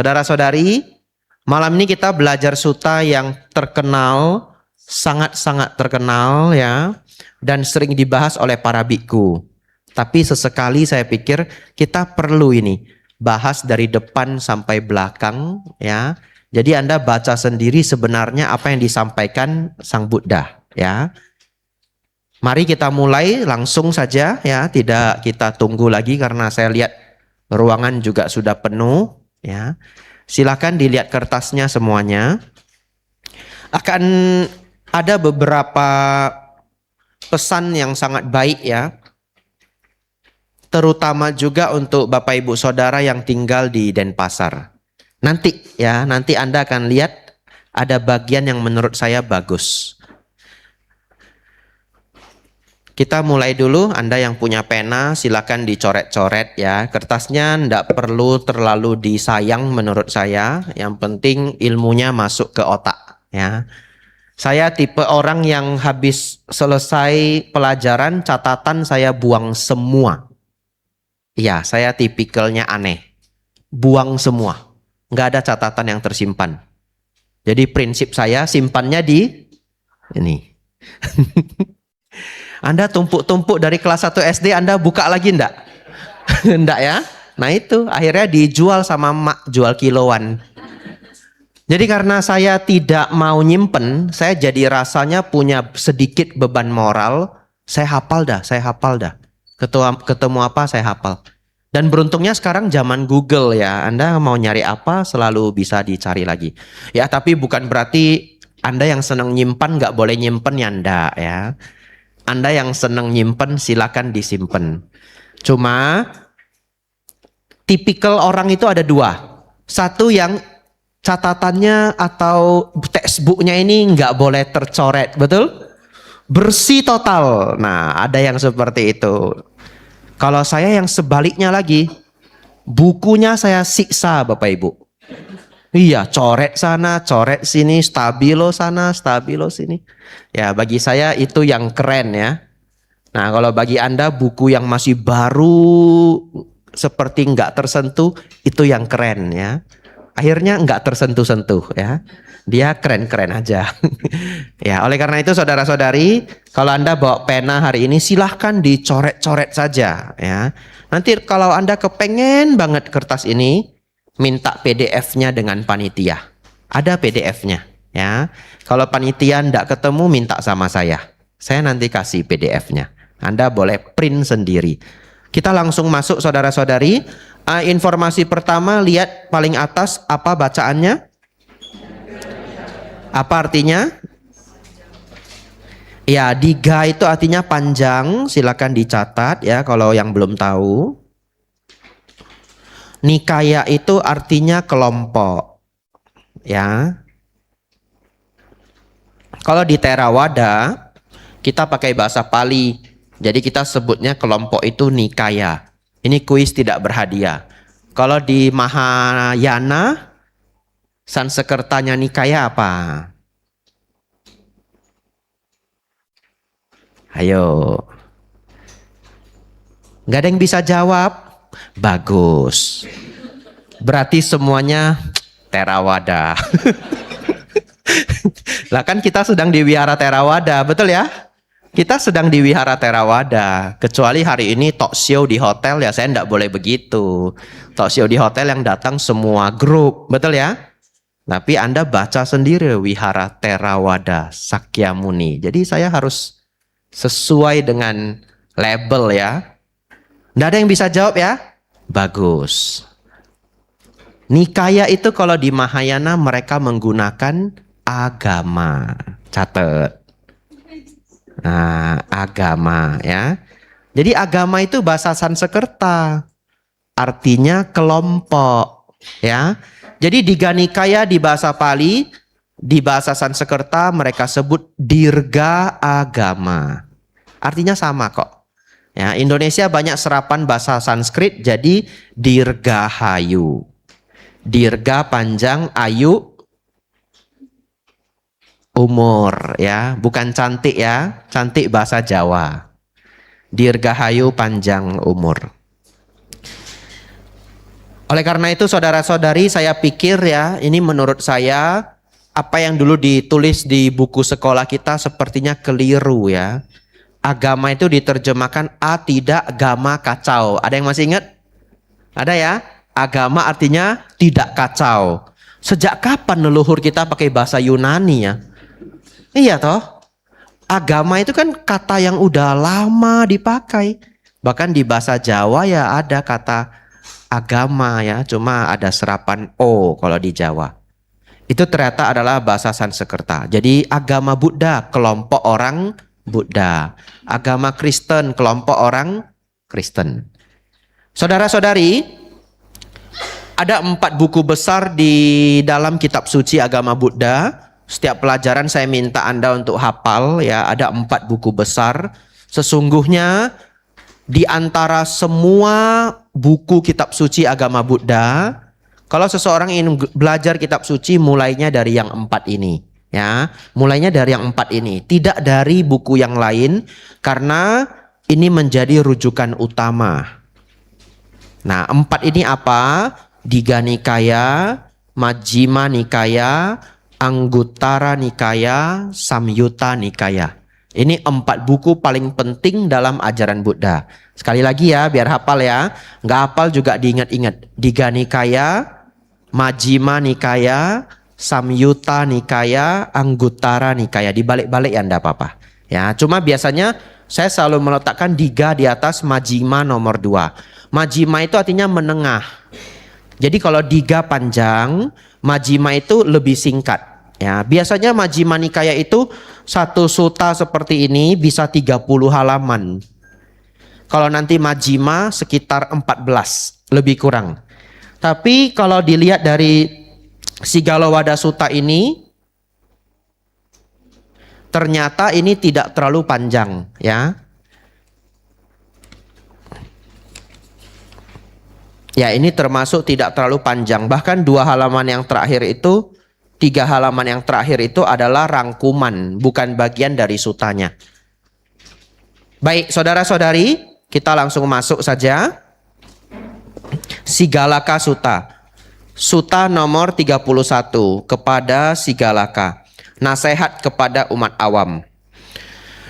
Saudara-saudari, malam ini kita belajar suta yang terkenal, sangat-sangat terkenal ya, dan sering dibahas oleh para biku. Tapi sesekali saya pikir kita perlu ini bahas dari depan sampai belakang ya. Jadi Anda baca sendiri sebenarnya apa yang disampaikan Sang Buddha ya. Mari kita mulai langsung saja ya, tidak kita tunggu lagi karena saya lihat ruangan juga sudah penuh ya. Silakan dilihat kertasnya semuanya. Akan ada beberapa pesan yang sangat baik ya. Terutama juga untuk Bapak Ibu Saudara yang tinggal di Denpasar. Nanti ya, nanti Anda akan lihat ada bagian yang menurut saya bagus. Kita mulai dulu, Anda yang punya pena silakan dicoret-coret ya. Kertasnya tidak perlu terlalu disayang menurut saya. Yang penting ilmunya masuk ke otak ya. Saya tipe orang yang habis selesai pelajaran, catatan saya buang semua. Iya, saya tipikalnya aneh. Buang semua. Nggak ada catatan yang tersimpan. Jadi prinsip saya simpannya di ini. Anda tumpuk-tumpuk dari kelas 1 SD, Anda buka lagi enggak? Enggak ya? Nah itu akhirnya dijual sama emak, jual kiloan. Jadi karena saya tidak mau nyimpen, saya jadi rasanya punya sedikit beban moral. Saya hafal dah. Ketemu apa saya hafal. Dan beruntungnya sekarang zaman Google ya. Anda mau nyari apa selalu bisa dicari lagi. Ya tapi bukan berarti Anda yang senang nyimpan nggak boleh nyimpen ya enggak ya. Anda yang senang nyimpen silakan disimpan. Cuma tipikal orang itu ada dua. Satu yang catatannya atau textbooknya ini nggak boleh tercoret, betul? Bersih total. Nah, ada yang seperti itu. Kalau saya yang sebaliknya lagi, bukunya saya siksa Bapak Ibu. Iya, coret sana, coret sini, stabilo sana, stabilo sini. Ya, bagi saya itu yang keren ya. Nah, kalau bagi Anda buku yang masih baru, seperti nggak tersentuh, itu yang keren ya. Akhirnya nggak tersentuh-sentuh ya. Dia keren-keren aja. Ya, oleh karena itu saudara-saudari, kalau Anda bawa pena hari ini silahkan dicoret-coret saja ya. Nanti kalau Anda kepengen banget kertas ini, minta PDF-nya dengan panitia. Ada PDF-nya ya. Kalau panitia ndak ketemu minta sama saya. Saya nanti kasih PDF-nya. Anda boleh print sendiri. Kita langsung masuk saudara-saudari. Informasi pertama, lihat paling atas apa bacaannya? Apa artinya? Ya, diga itu artinya panjang. Silakan dicatat ya kalau yang belum tahu. Nikaya itu artinya kelompok. Ya. Kalau di Theravada kita pakai bahasa Pali. Jadi kita sebutnya kelompok itu Nikaya. Ini kuis tidak berhadiah. Kalau di Mahayana Sansekertanya Nikaya apa? Ayo. Nggak ada yang bisa jawab? Bagus. Berarti semuanya Theravada. Lah kan kita sedang di wihara Theravada, betul ya? Kita sedang di wihara Theravada. Kecuali hari ini talk show di hotel ya saya enggak boleh begitu. Talk show di hotel yang datang semua grup, betul ya? Tapi Anda baca sendiri wihara Theravada Sakyamuni. Jadi saya harus sesuai dengan label ya. Nggak ada yang bisa jawab ya? Bagus. Nikaya itu kalau di Mahayana mereka menggunakan agama. Catat. Nah, agama ya. Jadi agama itu bahasa Sansekerta. Artinya kelompok ya. Jadi Diga Nikaya di bahasa Pali, di bahasa Sansekerta mereka sebut dirga agama. Artinya sama kok. Ya, Indonesia banyak serapan bahasa Sanskrit jadi dirgahayu. Dirga panjang, ayu umur ya, bukan cantik ya. Cantik bahasa Jawa. Dirgahayu panjang umur. Oleh karena itu saudara-saudari, saya pikir ya, ini menurut saya apa yang dulu ditulis di buku sekolah kita sepertinya keliru ya. Agama itu diterjemahkan tidak agama kacau. Ada yang masih ingat? Ada ya? Agama artinya tidak kacau. Sejak kapan leluhur kita pakai bahasa Yunani ya? Iya toh? Agama itu kan kata yang udah lama dipakai. Bahkan di bahasa Jawa ya ada kata agama ya, cuma ada serapan O kalau di Jawa. Itu ternyata adalah bahasa Sanskerta. Jadi agama Buddha, kelompok orang Buddha. Agama Kristen, kelompok orang Kristen. Saudara-saudari, ada 4 buku besar di dalam kitab suci agama Buddha. Setiap pelajaran saya minta Anda untuk hafal ya, ada 4 buku besar. Sesungguhnya di antara semua buku kitab suci agama Buddha, kalau seseorang ingin belajar kitab suci mulainya dari yang 4 ini ya. Mulainya dari yang 4 ini, tidak dari buku yang lain karena ini menjadi rujukan utama. Nah, 4 ini apa? Digha Nikaya, Majjhima Nikaya, Anguttara Nikaya, Samyutta Nikaya. Ini 4 buku paling penting dalam ajaran Buddha. Sekali lagi ya, biar hafal ya. Nggak hafal juga diingat-ingat. Digha Nikaya, Majjhima Nikaya, Samyutta Nikaya, Anguttara Nikaya. Dibalik-balik ya enggak apa-apa. Ya, cuma biasanya saya selalu meletakkan Digha di atas Majjhima nomor 2. Majjhima itu artinya menengah. Jadi kalau Digha panjang, Majjhima itu lebih singkat. Ya, biasanya Majjhima Nikaya itu satu sutta seperti ini bisa 30 halaman. Kalau nanti Majjhima sekitar 14, lebih kurang. Tapi kalau dilihat dari Sigalowada Sutta ini, ternyata ini tidak terlalu panjang ya. Ya, ini termasuk tidak terlalu panjang. Bahkan 2 halaman yang terakhir itu, 3 halaman yang terakhir itu adalah rangkuman, bukan bagian dari sutanya. Baik, saudara-saudari, kita langsung masuk saja. Sigalaka Sutta. Sutta nomor 31 kepada Sigalaka. Nasihat kepada umat awam.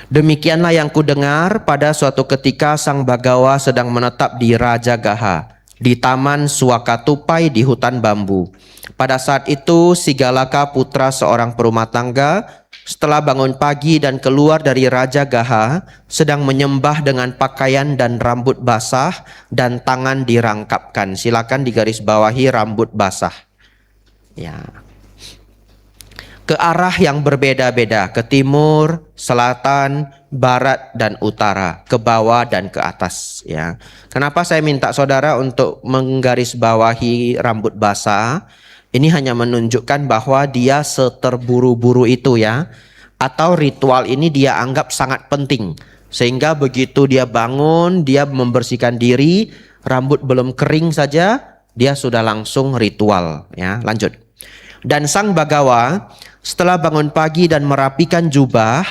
Demikianlah yang kudengar pada suatu ketika Sang Bagawa sedang menetap di Rajagaha, di taman Suakatupai di hutan bambu. Pada saat itu Sigalaka putra seorang perumah tangga setelah bangun pagi dan keluar dari Rajagaha sedang menyembah dengan pakaian dan rambut basah dan tangan dirangkapkan. Silakan digarisbawahi rambut basah. Ya. Ke arah yang berbeda-beda, ke timur, selatan, barat dan utara, ke bawah dan ke atas ya. Kenapa saya minta saudara untuk menggarisbawahi rambut basah? Ini hanya menunjukkan bahwa dia seterburu-buru itu ya, atau ritual ini dia anggap sangat penting. Sehingga begitu dia bangun, dia membersihkan diri, rambut belum kering saja, dia sudah langsung ritual ya. Lanjut. Dan Sang Bagawa setelah bangun pagi dan merapikan jubah,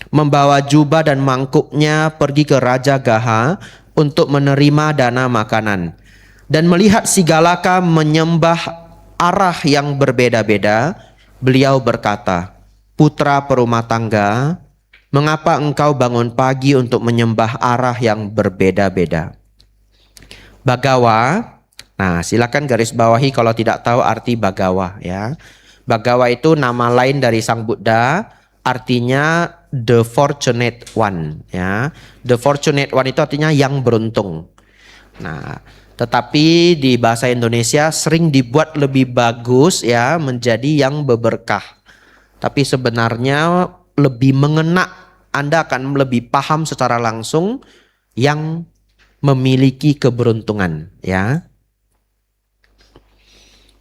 membawa jubah dan mangkuknya pergi ke Rajagaha untuk menerima dana makanan. Dan melihat Sigalaka menyembah arah yang berbeda-beda, beliau berkata, "Putra perumah tangga, mengapa engkau bangun pagi untuk menyembah arah yang berbeda-beda?" Bagawa, nah silakan garis bawahi kalau tidak tahu arti Bagawa ya. Bagawa itu nama lain dari Sang Buddha, artinya the fortunate one ya. The fortunate one itu artinya yang beruntung. Nah, tetapi di bahasa Indonesia sering dibuat lebih bagus ya, menjadi yang berberkah. Tapi sebenarnya lebih mengena, Anda akan lebih paham secara langsung yang memiliki keberuntungan ya.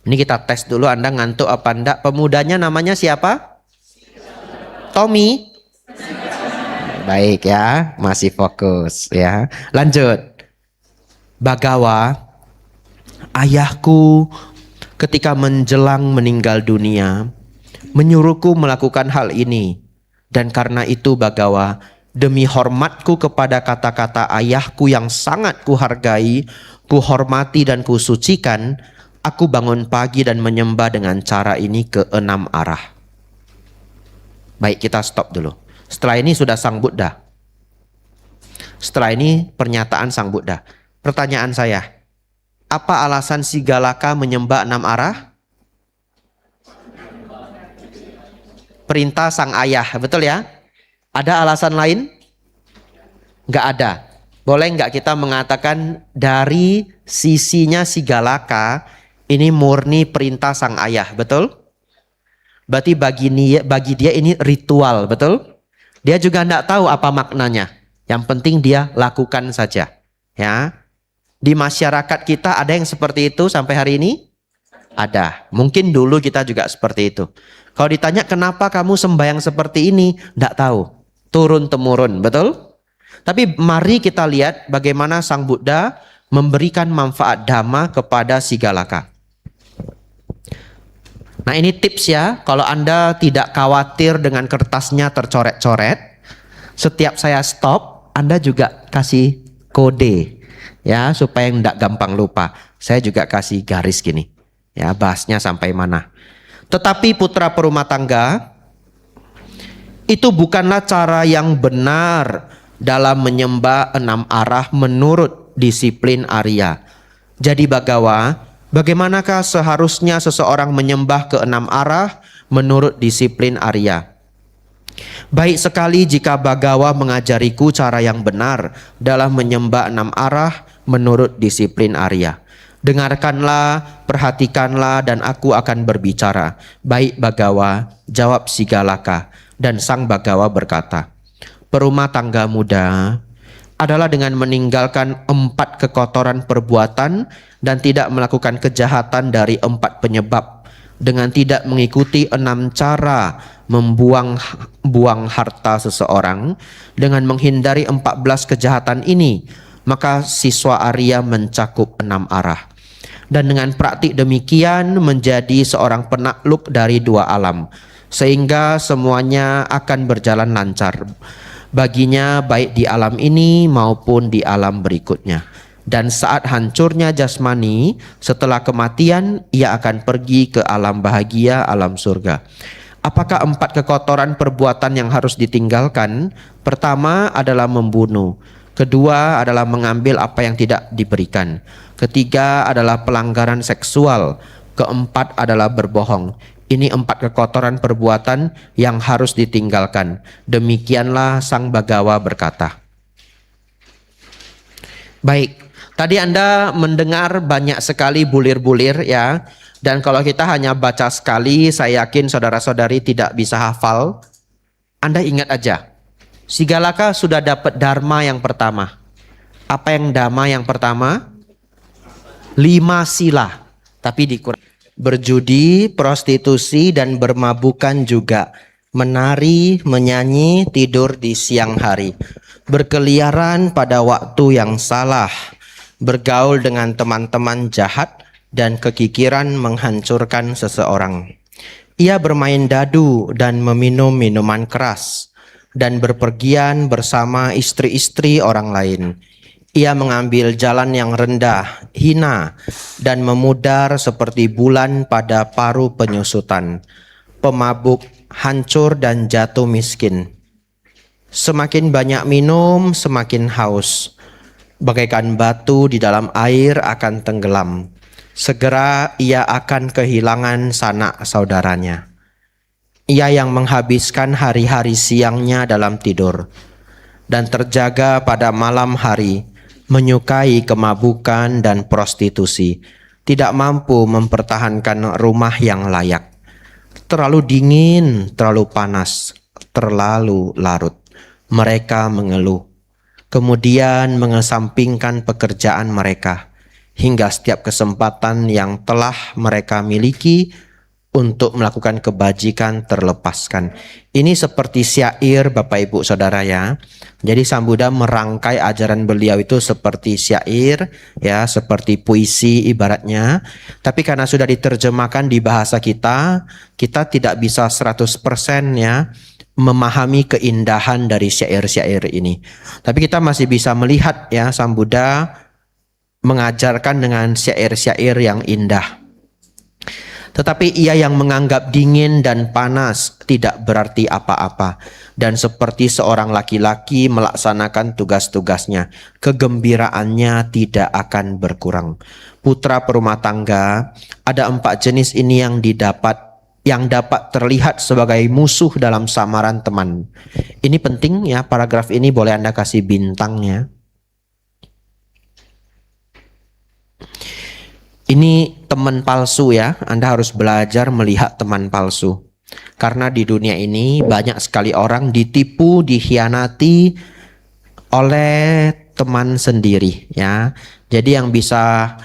Ini kita tes dulu, Anda ngantuk apa enggak? Pemudanya namanya siapa? Tommy. Baik ya, masih fokus ya. Lanjut. Bagawa, ayahku ketika menjelang meninggal dunia menyuruhku melakukan hal ini. Dan karena itu Bagawa, Demi hormatku kepada kata-kata ayahku yang sangat kuhargai, kuhormati dan kusucikan, aku bangun pagi dan menyembah dengan cara ini ke 6 arah. Baik, kita stop dulu. Setelah ini sudah Sang Buddha. Setelah ini pernyataan Sang Buddha. Pertanyaan saya, apa alasan si Galaka menyembah 6 arah? Perintah sang ayah, betul ya? Ada alasan lain? Nggak ada. Boleh nggak kita mengatakan dari sisinya si Galaka ini murni perintah sang ayah, betul? Berarti bagi dia ini ritual, betul? Dia juga nggak tahu apa maknanya. Yang penting dia lakukan saja. Ya, di masyarakat kita ada yang seperti itu sampai hari ini? Ada. Mungkin dulu kita juga seperti itu. Kalau ditanya kenapa kamu sembahyang seperti ini, nggak tahu. Turun-temurun, betul? Tapi mari kita lihat bagaimana Sang Buddha memberikan manfaat dhamma kepada si Galaka. Nah, ini tips ya, kalau Anda tidak khawatir dengan kertasnya tercoret-coret, setiap saya stop, Anda juga kasih kode ya, supaya tidak gampang lupa. Saya juga kasih garis gini ya, bahasnya sampai mana. Tetapi putra perumah tangga, itu bukanlah cara yang benar dalam menyembah 6 arah menurut disiplin Arya. Jadi Bagawa, bagaimanakah seharusnya seseorang menyembah ke 6 arah menurut disiplin Arya? Baik sekali jika Bagawa mengajariku cara yang benar dalam menyembah 6 arah menurut disiplin Arya. Dengarkanlah, perhatikanlah, dan aku akan berbicara. Baik Bagawa, jawab si Galaka. Dan Sang Bagawa berkata, perumah tangga muda adalah dengan meninggalkan 4 kekotoran perbuatan dan tidak melakukan kejahatan dari 4 penyebab, dengan tidak mengikuti 6 cara membuang harta seseorang, dengan menghindari 14 kejahatan ini, maka siswa Arya mencakup 6 arah. Dan dengan praktik demikian menjadi seorang penakluk dari 2 alam, sehingga semuanya akan berjalan lancar baginya baik di alam ini maupun di alam berikutnya. Dan saat hancurnya jasmani, setelah kematian, ia akan pergi ke alam bahagia, alam surga. Apakah 4 kekotoran perbuatan yang harus ditinggalkan? Pertama adalah membunuh. Kedua adalah mengambil apa yang tidak diberikan. Ketiga adalah pelanggaran seksual. Keempat adalah berbohong. Ini 4 kekotoran perbuatan yang harus ditinggalkan. Demikianlah Sang Bagawa berkata. Baik, tadi Anda mendengar banyak sekali bulir-bulir ya. Dan kalau kita hanya baca sekali, saya yakin saudara-saudari tidak bisa hafal. Anda ingat aja, si Galaka sudah dapat dharma yang pertama. Apa yang dharma yang pertama? 5 sila. Tapi dikurangi. Berjudi, prostitusi, dan bermabukan juga. Menari, menyanyi, tidur di siang hari. Berkeliaran pada waktu yang salah. Bergaul dengan teman-teman jahat dan kekikiran menghancurkan seseorang. Ia bermain dadu dan meminum minuman keras dan berpergian bersama istri-istri orang lain. Ia mengambil jalan yang rendah, hina, dan memudar seperti bulan pada paru penyusutan. Pemabuk, hancur dan jatuh miskin. Semakin banyak minum, semakin haus. Bagaikan batu di dalam air akan tenggelam. Segera ia akan kehilangan sanak saudaranya. Ia yang menghabiskan hari-hari siangnya dalam tidur dan terjaga pada malam hari, menyukai kemabukan dan prostitusi, tidak mampu mempertahankan rumah yang layak. Terlalu dingin, terlalu panas, terlalu larut. Mereka mengeluh, kemudian mengesampingkan pekerjaan mereka, hingga setiap kesempatan yang telah mereka miliki untuk melakukan kebajikan terlepaskan. Ini seperti syair Bapak Ibu Saudara ya. Jadi Sang Buddha merangkai ajaran beliau itu seperti syair ya, seperti puisi ibaratnya. Tapi karena sudah diterjemahkan di bahasa kita, kita tidak bisa 100% ya memahami keindahan dari syair-syair ini. Tapi kita masih bisa melihat ya Sang Buddha mengajarkan dengan syair-syair yang indah. Tetapi ia yang menganggap dingin dan panas tidak berarti apa-apa. Dan seperti seorang laki-laki melaksanakan tugas-tugasnya, kegembiraannya tidak akan berkurang. Putra perumah tangga, ada 4 jenis ini yang dapat terlihat sebagai musuh dalam samaran teman. Ini penting ya, paragraf ini boleh Anda kasih bintangnya. Ini teman palsu ya, Anda harus belajar melihat teman palsu. Karena di dunia ini banyak sekali orang ditipu, dikhianati oleh teman sendiri ya. Jadi yang bisa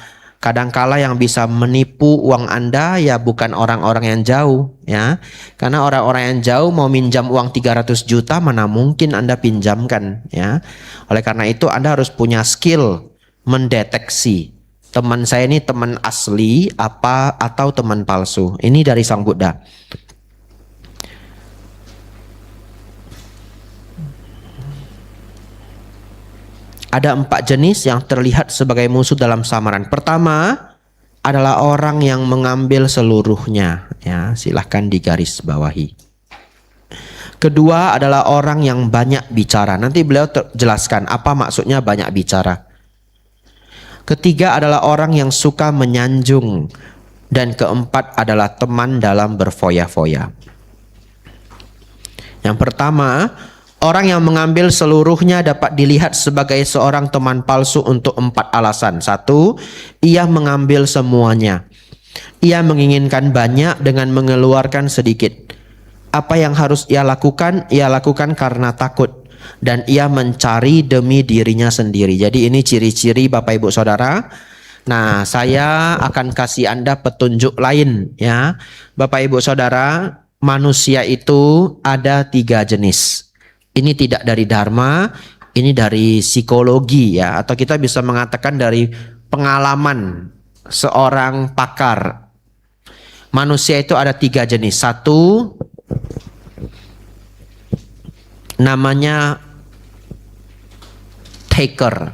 kadangkala yang bisa menipu uang Anda ya bukan orang-orang yang jauh ya. Karena orang-orang yang jauh mau minjam uang 300 juta mana mungkin Anda pinjamkan ya. Oleh karena itu Anda harus punya skill mendeteksi teman saya ini teman asli apa atau teman palsu. Ini dari Sang Buddha. Ada 4 jenis yang terlihat sebagai musuh dalam samaran. Pertama adalah orang yang mengambil seluruhnya. Ya, silahkan digaris bawahi. Kedua adalah orang yang banyak bicara. Nanti beliau jelaskan apa maksudnya banyak bicara. Ketiga adalah orang yang suka menyanjung. Dan keempat adalah teman dalam berfoya-foya. Yang pertama, orang yang mengambil seluruhnya dapat dilihat sebagai seorang teman palsu untuk 4 alasan. 1, ia mengambil semuanya. Ia menginginkan banyak dengan mengeluarkan sedikit. Apa yang harus ia lakukan karena takut. Dan ia mencari demi dirinya sendiri. Jadi ini ciri-ciri Bapak Ibu Saudara. Nah, saya akan kasih Anda petunjuk lain ya. Bapak Ibu Saudara, manusia itu ada 3 jenis. Ini tidak dari dharma, ini dari psikologi ya, atau kita bisa mengatakan dari pengalaman seorang pakar. Manusia itu ada 3 jenis. 1 namanya taker.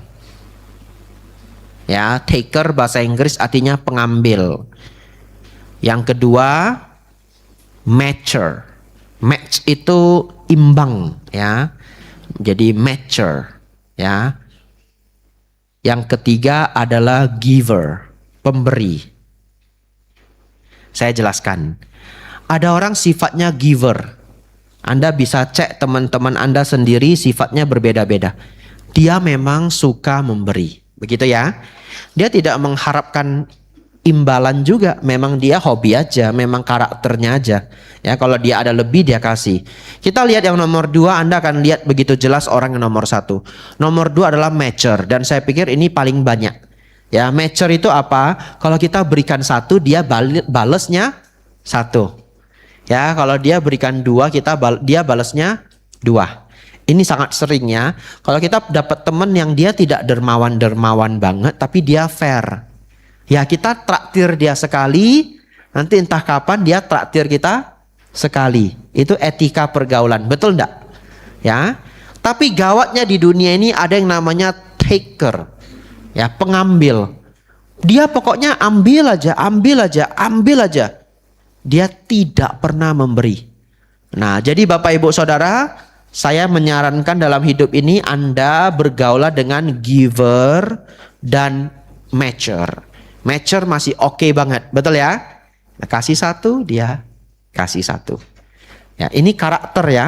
Ya, taker bahasa Inggris artinya pengambil. Yang kedua matcher. Match itu imbang ya. Jadi matcher ya. Yang ketiga adalah giver, pemberi. Saya jelaskan. Ada orang sifatnya giver. Anda bisa cek teman-teman Anda sendiri sifatnya berbeda-beda. Dia memang suka memberi. Begitu ya. Dia tidak mengharapkan imbalan juga. Memang dia hobi aja. Memang karakternya aja. Ya, kalau dia ada lebih dia kasih. Kita lihat yang nomor 2. Anda akan lihat begitu jelas orang yang nomor 1. Nomor 2 adalah matcher. Dan saya pikir ini paling banyak. Ya, matcher itu apa? Kalau kita berikan 1 dia balesnya 1. Ya, kalau dia berikan 2 dia balasnya 2. Ini sangat seringnya kalau kita dapat teman yang dia tidak dermawan banget tapi dia fair. Ya, kita traktir dia sekali, nanti entah kapan dia traktir kita sekali. Itu etika pergaulan, betul enggak? Ya. Tapi gawatnya di dunia ini ada yang namanya taker. Ya, pengambil. Dia pokoknya ambil aja. Dia tidak pernah memberi. Nah, jadi Bapak Ibu Saudara, saya menyarankan dalam hidup ini Anda bergaulah dengan giver dan matcher. Matcher masih oke banget, betul ya? Nah, kasih 1, dia kasih 1. Ya, ini karakter ya.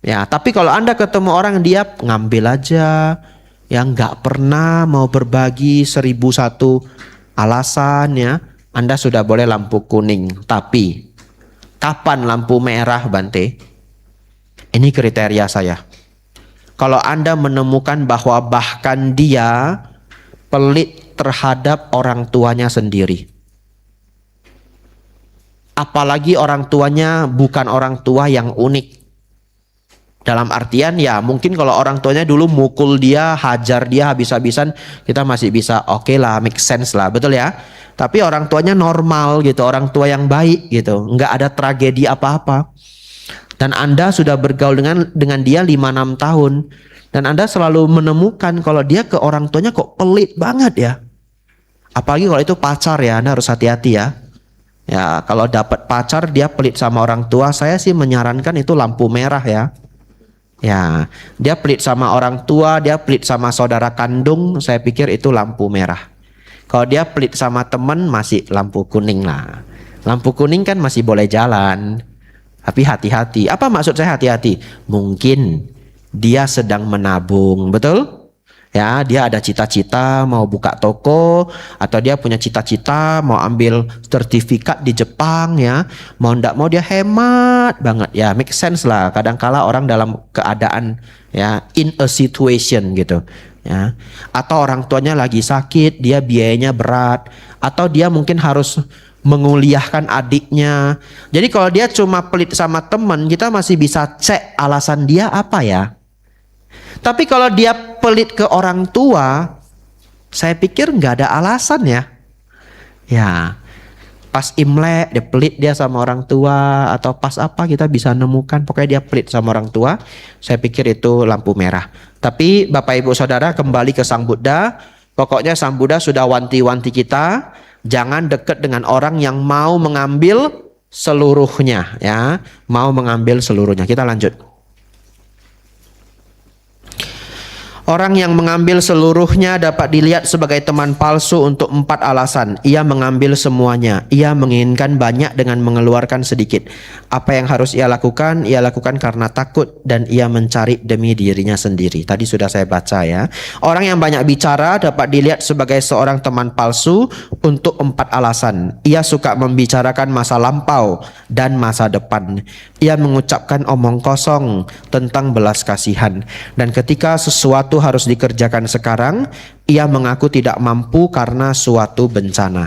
Ya, tapi kalau Anda ketemu orang dia ngambil aja, yang nggak pernah mau berbagi 1001 alasan ya. Anda sudah boleh lampu kuning. Tapi kapan lampu merah, Bante? Ini kriteria saya. Kalau Anda menemukan bahwa bahkan dia pelit terhadap orang tuanya sendiri. Apalagi orang tuanya bukan orang tua yang unik. Dalam artian ya mungkin kalau orang tuanya dulu mukul dia, hajar dia habis-habisan, kita masih bisa oke lah, make sense lah, betul ya? Tapi orang tuanya normal gitu, orang tua yang baik gitu, nggak ada tragedi apa-apa. Dan Anda sudah bergaul dengan dia 5-6 tahun. Dan Anda selalu menemukan kalau dia ke orang tuanya kok pelit banget ya. Apalagi kalau itu pacar ya, Anda harus hati-hati ya. Ya, kalau dapat pacar dia pelit sama orang tua, saya sih menyarankan itu lampu merah ya. Ya, dia pelit sama orang tua, dia pelit sama saudara kandung, saya pikir itu lampu merah. Kalau dia pelit sama teman masih lampu kuning lah. Lampu kuning kan masih boleh jalan. Tapi hati-hati. Apa maksud saya hati-hati? Mungkin dia sedang menabung, betul? Ya, dia ada cita-cita mau buka toko, atau dia punya cita-cita mau ambil sertifikat di Jepang ya. Mau ndak mau dia hemat banget ya, make sense lah. Kadangkala orang dalam keadaan ya in a situation gitu ya. Atau orang tuanya lagi sakit, dia biayanya berat, atau dia mungkin harus menguliahkan adiknya. Jadi kalau dia cuma pelit sama teman, kita masih bisa cek alasan dia apa ya. Tapi kalau dia pelit ke orang tua, saya pikir nggak ada alasan ya. Ya, pas Imlek dia pelit dia sama orang tua, atau pas apa kita bisa nemukan pokoknya dia pelit sama orang tua. Saya pikir itu lampu merah. Tapi Bapak Ibu Saudara, kembali ke Sang Buddha. Pokoknya Sang Buddha sudah wanti-wanti kita, jangan dekat dengan orang yang mau mengambil seluruhnya ya, mau mengambil seluruhnya. Kita lanjut. Orang yang mengambil seluruhnya dapat dilihat sebagai teman palsu untuk 4 alasan. Ia mengambil semuanya. Ia menginginkan banyak dengan mengeluarkan sedikit. Apa yang harus ia lakukan? Ia lakukan karena takut dan ia mencari demi dirinya sendiri. Tadi sudah saya baca ya. Orang yang banyak bicara dapat dilihat sebagai seorang teman palsu untuk 4 alasan. Ia suka membicarakan masa lampau dan masa depan. Ia mengucapkan omong kosong tentang belas kasihan. Dan ketika sesuatu harus dikerjakan sekarang, ia mengaku tidak mampu karena suatu bencana.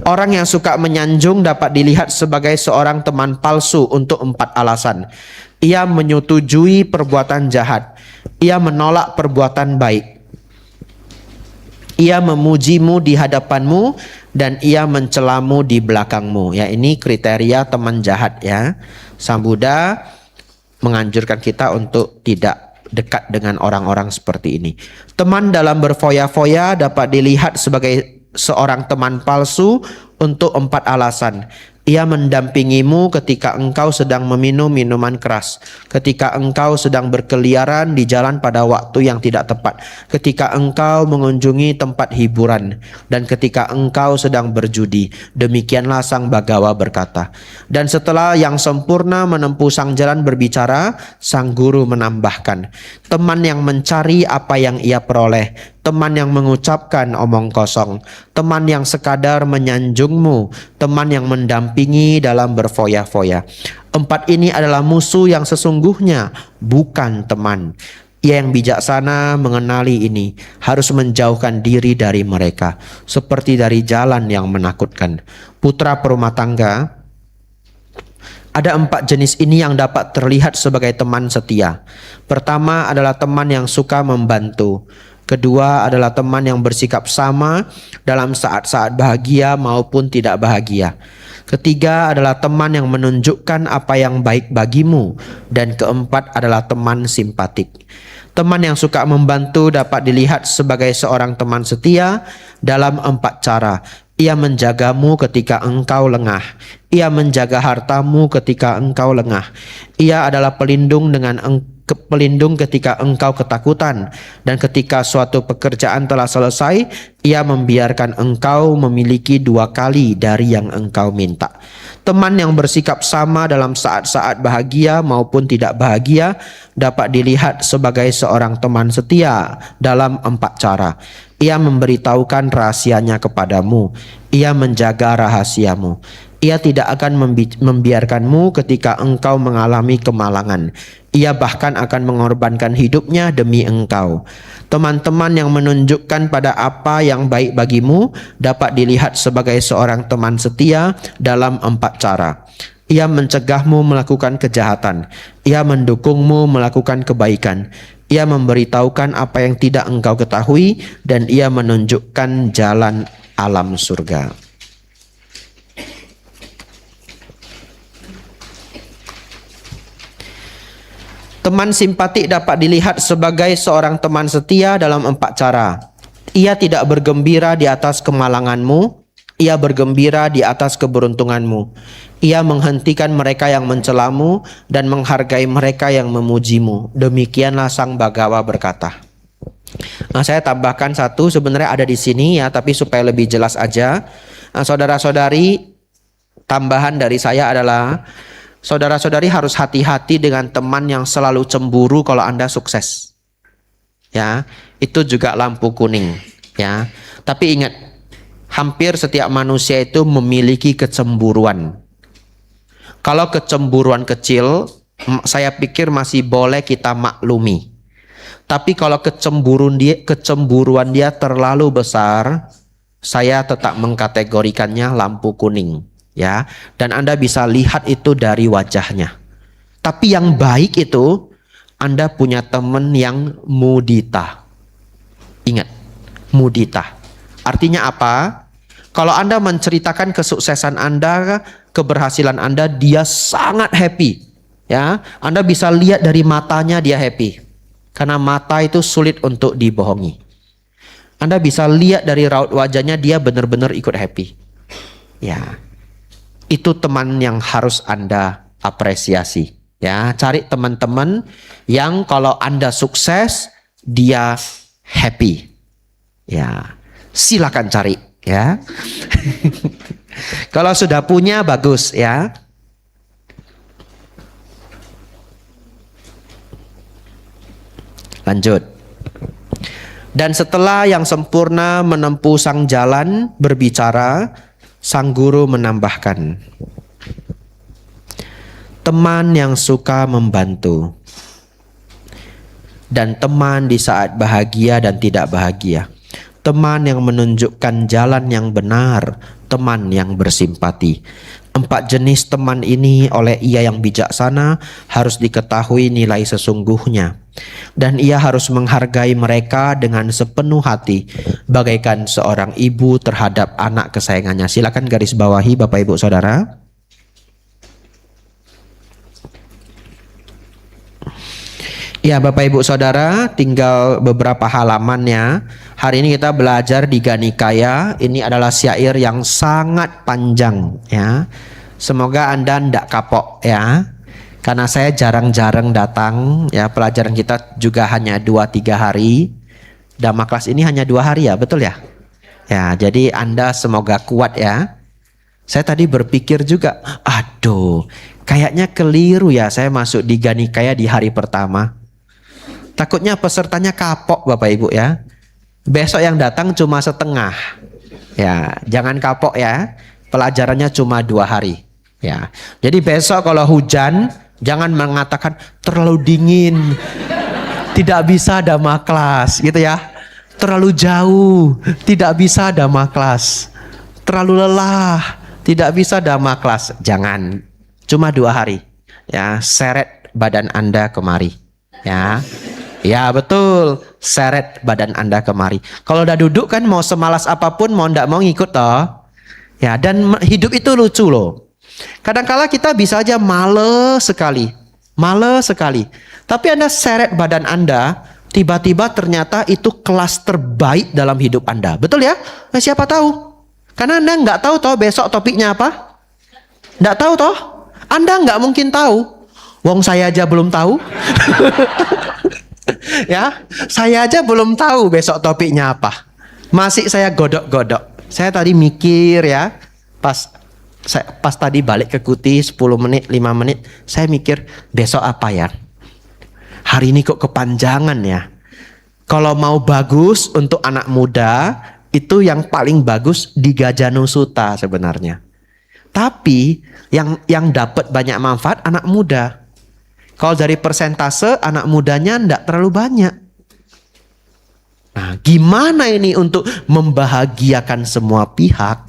Orang yang suka menyanjung dapat dilihat sebagai seorang teman palsu untuk 4 alasan. Ia menyetujui perbuatan jahat. Ia menolak perbuatan baik. Ia memujimu di hadapanmu dan ia mencelamu di belakangmu. Ya, ini kriteria teman jahat ya. Sang Buddha menganjurkan kita untuk tidak dekat dengan orang-orang seperti ini. Teman dalam berfoya-foya dapat dilihat sebagai seorang teman palsu untuk 4 alasan. Ia mendampingimu ketika engkau sedang meminum minuman keras, ketika engkau sedang berkeliaran di jalan pada waktu yang tidak tepat, ketika engkau mengunjungi tempat hiburan, dan ketika engkau sedang berjudi. Demikianlah Sang Bagawa berkata. Dan setelah yang sempurna menempuh sang jalan berbicara, Sang Guru menambahkan, teman yang mencari apa yang ia peroleh, teman yang mengucapkan omong kosong, teman yang sekadar menyanjungmu, teman yang mendampingi dalam berfoya-foya. 4 ini adalah musuh yang sesungguhnya, bukan teman. Ia yang bijaksana mengenali ini, harus menjauhkan diri dari mereka, seperti dari jalan yang menakutkan. Putra perumah tangga, ada 4 jenis ini yang dapat terlihat sebagai teman setia. Pertama adalah teman yang suka membantu. Kedua adalah teman yang bersikap sama dalam saat-saat bahagia maupun tidak bahagia. Ketiga adalah teman yang menunjukkan apa yang baik bagimu. Dan keempat adalah teman simpatik. Teman yang suka membantu dapat dilihat sebagai seorang teman setia dalam 4 cara. Ia menjagamu ketika engkau lengah. Ia menjaga hartamu ketika engkau lengah. Ia adalah pelindung pelindung ketika engkau ketakutan, dan ketika suatu pekerjaan telah selesai, ia membiarkan engkau memiliki 2 kali dari yang engkau minta. Teman yang bersikap sama dalam saat-saat bahagia maupun tidak bahagia dapat dilihat sebagai seorang teman setia dalam 4 cara. Ia memberitahukan rahasianya kepadamu. Ia menjaga rahasiamu. Ia tidak akan membiarkanmu ketika engkau mengalami kemalangan. Ia bahkan akan mengorbankan hidupnya demi engkau. Teman-teman yang menunjukkan pada apa yang baik bagimu dapat dilihat sebagai seorang teman setia dalam 4 cara. Ia mencegahmu melakukan kejahatan. Ia mendukungmu melakukan kebaikan. Ia memberitahukan apa yang tidak engkau ketahui, dan ia menunjukkan jalan alam surga. Teman simpatik dapat dilihat sebagai seorang teman setia dalam 4 cara. Ia tidak bergembira di atas kemalanganmu, ia bergembira di atas keberuntunganmu. Ia menghentikan mereka yang mencelamu dan menghargai mereka yang memujimu. Demikianlah Sang Bagawa berkata. Nah, saya tambahkan satu, sebenarnya ada di sini ya, tapi supaya lebih jelas aja. Nah, saudara-saudari, tambahan dari saya adalah saudara-saudari harus hati-hati dengan teman yang selalu cemburu kalau Anda sukses. Ya, itu juga lampu kuning, ya. Tapi ingat, hampir setiap manusia itu memiliki kecemburuan. Kalau kecemburuan kecil, saya pikir masih boleh kita maklumi. Tapi kalau kecemburuan dia terlalu besar, saya tetap mengkategorikannya lampu kuning, ya. Dan Anda bisa lihat itu dari wajahnya. Tapi yang baik itu, Anda punya teman yang mudita. Ingat, mudita. Artinya apa? Kalau Anda menceritakan kesuksesan Anda, keberhasilan Anda, dia sangat happy. Ya, Anda bisa lihat dari matanya dia happy. Karena mata itu sulit untuk dibohongi. Anda bisa lihat dari raut wajahnya dia benar-benar ikut happy. Ya, itu teman yang harus Anda apresiasi. Ya, cari teman-teman yang kalau Anda sukses, dia happy. Ya, silakan cari. Ya, kalau sudah punya bagus ya. Lanjut. Dan setelah yang sempurna menempuh sang jalan berbicara, sang guru menambahkan, teman yang suka membantu, dan teman di saat bahagia dan tidak bahagia, teman yang menunjukkan jalan yang benar, teman yang bersimpati. 4 jenis teman ini oleh ia yang bijaksana harus diketahui nilai sesungguhnya. Dan ia harus menghargai mereka dengan sepenuh hati, bagaikan seorang ibu terhadap anak kesayangannya. Silakan garis bawahi Bapak Ibu Saudara. Ya Bapak Ibu Saudara, tinggal beberapa halamannya. Hari ini kita belajar di Ganikaya. Ini adalah syair yang sangat panjang ya. Semoga Anda tidak kapok ya. Karena saya jarang-jarang datang ya. Pelajaran kita juga hanya 2-3 hari. Dhamma kelas ini hanya 2 hari ya, betul ya? Ya, jadi Anda semoga kuat ya. Saya tadi berpikir juga, aduh, kayaknya keliru ya saya masuk di Ganikaya di hari pertama. Takutnya pesertanya kapok Bapak Ibu ya. Besok yang datang cuma setengah. Ya, jangan kapok ya. Pelajarannya cuma 2 hari. Ya. Jadi besok kalau hujan, jangan mengatakan terlalu dingin. Tidak bisa Dhamma kelas gitu ya. Terlalu jauh, tidak bisa Dhamma kelas. Terlalu lelah, tidak bisa Dhamma kelas. Jangan. Cuma 2 hari. Ya, seret badan Anda kemari. Ya. Ya betul, seret badan Anda kemari. Kalau udah duduk kan mau semalas apapun, mau ndak mau ngikut toh. Ya, dan hidup itu lucu loh. Kadang-kala kita bisa aja males sekali. Tapi Anda seret badan Anda, tiba-tiba ternyata itu kelas terbaik dalam hidup Anda. Betul ya? Nah, siapa tahu? Karena Anda nggak tahu toh besok topiknya apa. Nggak tahu toh? Anda nggak mungkin tahu. Wong saya aja belum tahu. Ya, saya aja belum tahu besok topiknya apa. Masih saya godok-godok. Saya tadi mikir ya, pas tadi balik ke Kuti 10 menit, 5 menit, saya mikir besok apa ya? Hari ini kok kepanjangan ya. Kalau mau bagus untuk anak muda, itu yang paling bagus di Gajanusutta sebenarnya. Tapi yang dapat banyak manfaat anak muda. Kalau dari persentase anak mudanya enggak terlalu banyak. Nah, gimana ini untuk membahagiakan semua pihak?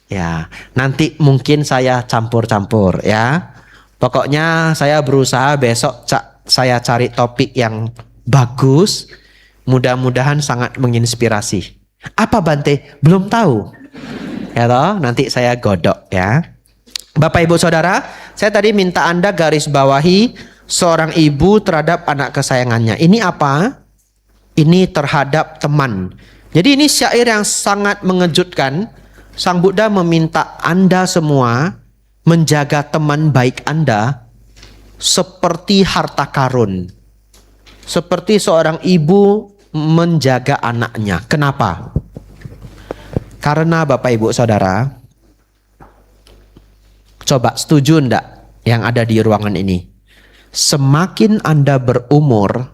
Ya, nanti mungkin saya campur-campur ya. Pokoknya saya berusaha besok saya cari topik yang bagus. Mudah-mudahan sangat menginspirasi. Apa Bante? Belum tahu. Ya toh, nanti saya godok ya. Bapak Ibu Saudara, saya tadi minta Anda garis bawahi Seorang ibu terhadap anak kesayangannya. Ini apa? Ini terhadap teman. Jadi ini syair yang sangat mengejutkan. Sang Buddha meminta Anda semua menjaga teman baik Anda seperti harta karun. Seperti seorang ibu menjaga anaknya. Kenapa? Karena Bapak Ibu Saudara, coba setuju enggak yang ada di ruangan ini? Semakin Anda berumur,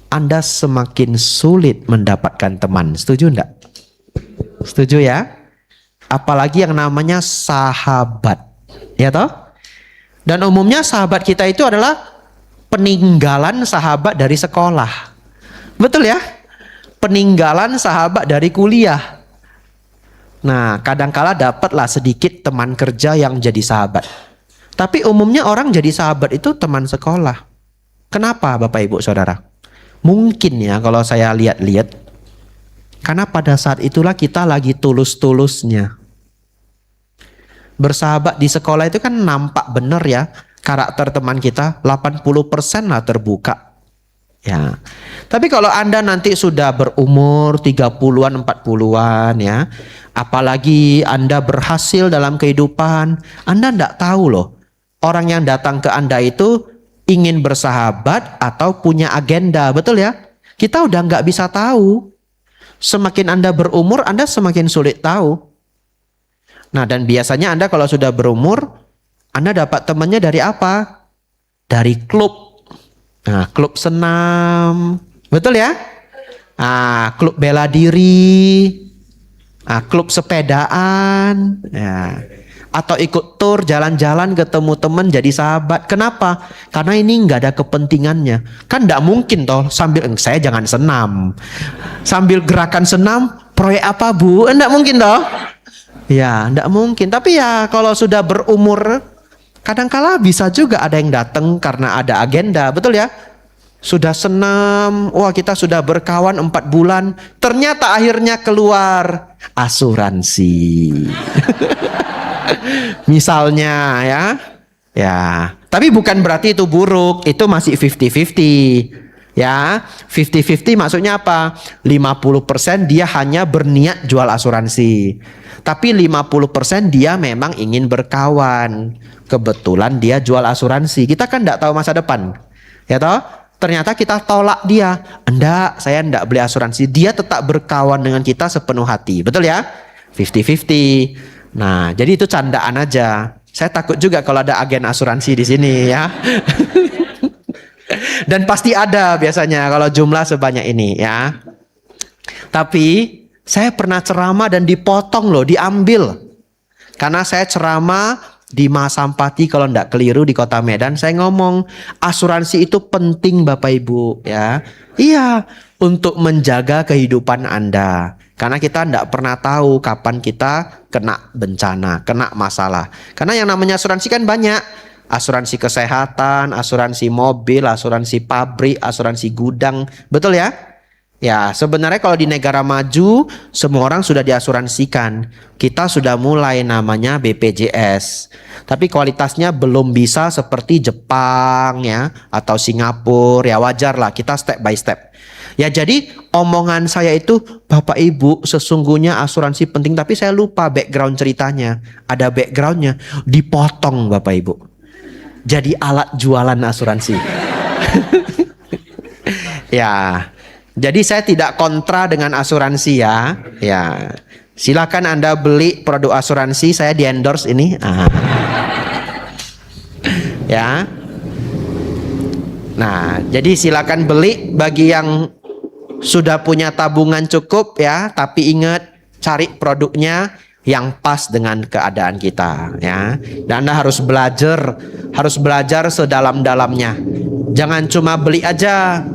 Anda semakin sulit mendapatkan teman. Setuju enggak? Setuju ya? Apalagi yang namanya sahabat. Ya toh? Dan umumnya sahabat kita itu adalah peninggalan sahabat dari sekolah. Betul ya? Peninggalan sahabat dari kuliah. Nah, kadangkala dapatlah sedikit teman kerja yang jadi sahabat. Tapi umumnya orang jadi sahabat itu teman sekolah. Kenapa Bapak Ibu Saudara? Mungkin ya kalau saya lihat-lihat, karena pada saat itulah kita lagi tulus-tulusnya. Bersahabat di sekolah itu kan nampak benar ya, karakter teman kita 80% lah terbuka. Ya. Tapi kalau Anda nanti sudah berumur 30-an, 40-an ya, apalagi Anda berhasil dalam kehidupan, Anda enggak tahu loh. Orang yang datang ke Anda itu ingin bersahabat atau punya agenda, betul ya? Kita udah nggak bisa tahu. Semakin Anda berumur, Anda semakin sulit tahu. Nah, dan biasanya Anda kalau sudah berumur, Anda dapat temannya dari apa? Dari klub. Nah, klub senam, betul ya? Nah, klub bela diri, nah, klub sepedaan, ya. Atau ikut tur jalan-jalan ketemu teman jadi sahabat. Kenapa? Karena ini nggak ada kepentingannya. Kan nggak mungkin toh sambil saya jangan senam, sambil gerakan senam proyek apa Bu? Nggak mungkin toh. Ya nggak mungkin. Tapi ya kalau sudah berumur, kadangkala bisa juga ada yang datang karena ada agenda, betul ya? Sudah senam, wah kita sudah berkawan 4 bulan, ternyata akhirnya keluar asuransi. Misalnya ya. Ya, tapi bukan berarti itu buruk, itu masih 50-50. Ya, 50-50 maksudnya apa? 50% dia hanya berniat jual asuransi. Tapi 50% dia memang ingin berkawan. Kebetulan dia jual asuransi. Kita kan enggak tahu masa depan. Ya toh? Ternyata kita tolak dia. Enggak, saya enggak beli asuransi. Dia tetap berkawan dengan kita sepenuh hati. Betul ya? 50-50. Nah, jadi itu candaan aja. Saya takut juga kalau ada agen asuransi di sini ya. Dan pasti ada biasanya kalau jumlah sebanyak ini ya. Tapi saya pernah ceramah dan dipotong loh, diambil. Karena saya ceramah di Masampati kalau enggak keliru di Kota Medan, saya ngomong asuransi itu penting Bapak Ibu ya. Iya, untuk menjaga kehidupan Anda. Karena kita tidak pernah tahu kapan kita kena bencana, kena masalah. Karena yang namanya asuransi kan banyak. Asuransi kesehatan, asuransi mobil, asuransi pabrik, asuransi gudang. Betul ya? Ya, sebenarnya kalau di negara maju, semua orang sudah diasuransikan. Kita sudah mulai namanya BPJS. Tapi kualitasnya belum bisa seperti Jepang ya, atau Singapura. Ya wajar lah, kita step by step. Ya jadi omongan saya itu Bapak Ibu sesungguhnya asuransi penting, tapi saya lupa background ceritanya. Ada backgroundnya, dipotong Bapak Ibu. Jadi alat jualan asuransi. Ya, jadi saya tidak kontra dengan asuransi ya. Ya, silakan Anda beli produk asuransi, saya di endorse ini. Ya. Nah, jadi silakan beli bagi yang sudah punya tabungan cukup ya, tapi ingat cari produknya yang pas dengan keadaan kita ya. Dan Anda harus belajar sedalam-dalamnya. Jangan cuma beli aja.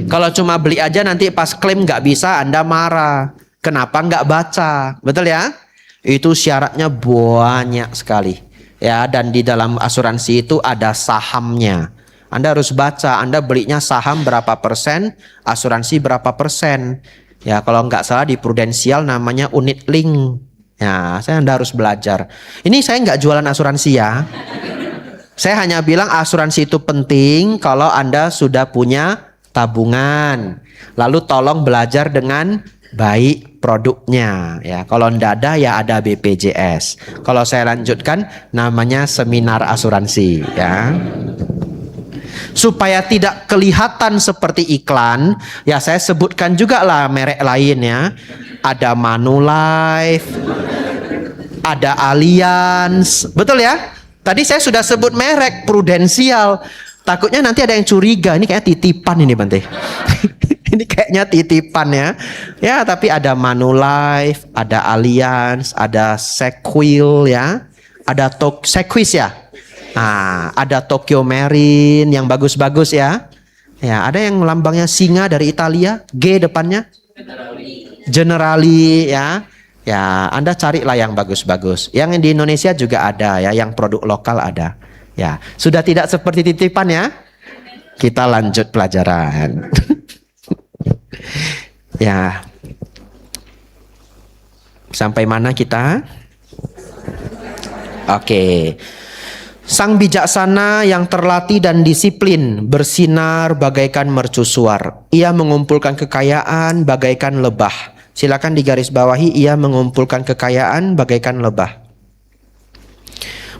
Kalau cuma beli aja nanti pas klaim nggak bisa Anda marah. Kenapa nggak baca? Betul ya? Itu syaratnya banyak sekali ya, dan di dalam asuransi itu ada sahamnya. Anda harus baca, Anda belinya saham berapa persen, asuransi berapa persen. Ya kalau nggak salah di prudensial namanya unit link. Ya Anda harus belajar. Ini saya nggak jualan asuransi ya. Saya hanya bilang asuransi itu penting kalau Anda sudah punya tabungan. Lalu tolong belajar dengan baik produknya ya. Kalau enggak ada ya ada BPJS. Kalau saya lanjutkan namanya seminar asuransi ya. Supaya tidak kelihatan seperti iklan, ya saya sebutkan juga lah merek lain ya. Ada Manulife, ada Allianz, betul ya? Tadi saya sudah sebut merek Prudensial. Takutnya nanti ada yang curiga, ini kayak titipan ini Bante. Ini kayaknya titipan ya. Ya, tapi ada Manulife, ada Allianz, ada Sequil ya. Ada Sequis ya. Nah, ada Tokyo Marine yang bagus-bagus ya. Ya, ada yang lambangnya singa dari Italia, G depannya. Generali ya. Ya, Anda carilah yang bagus-bagus. Yang di Indonesia juga ada ya, yang produk lokal ada. Ya, sudah tidak seperti titipan ya. Kita lanjut pelajaran. Ya. Sampai mana kita? Oke. Sang bijaksana yang terlatih dan disiplin bersinar bagaikan mercusuar. Ia mengumpulkan kekayaan bagaikan lebah. Silakan digarisbawahi, ia mengumpulkan kekayaan bagaikan lebah.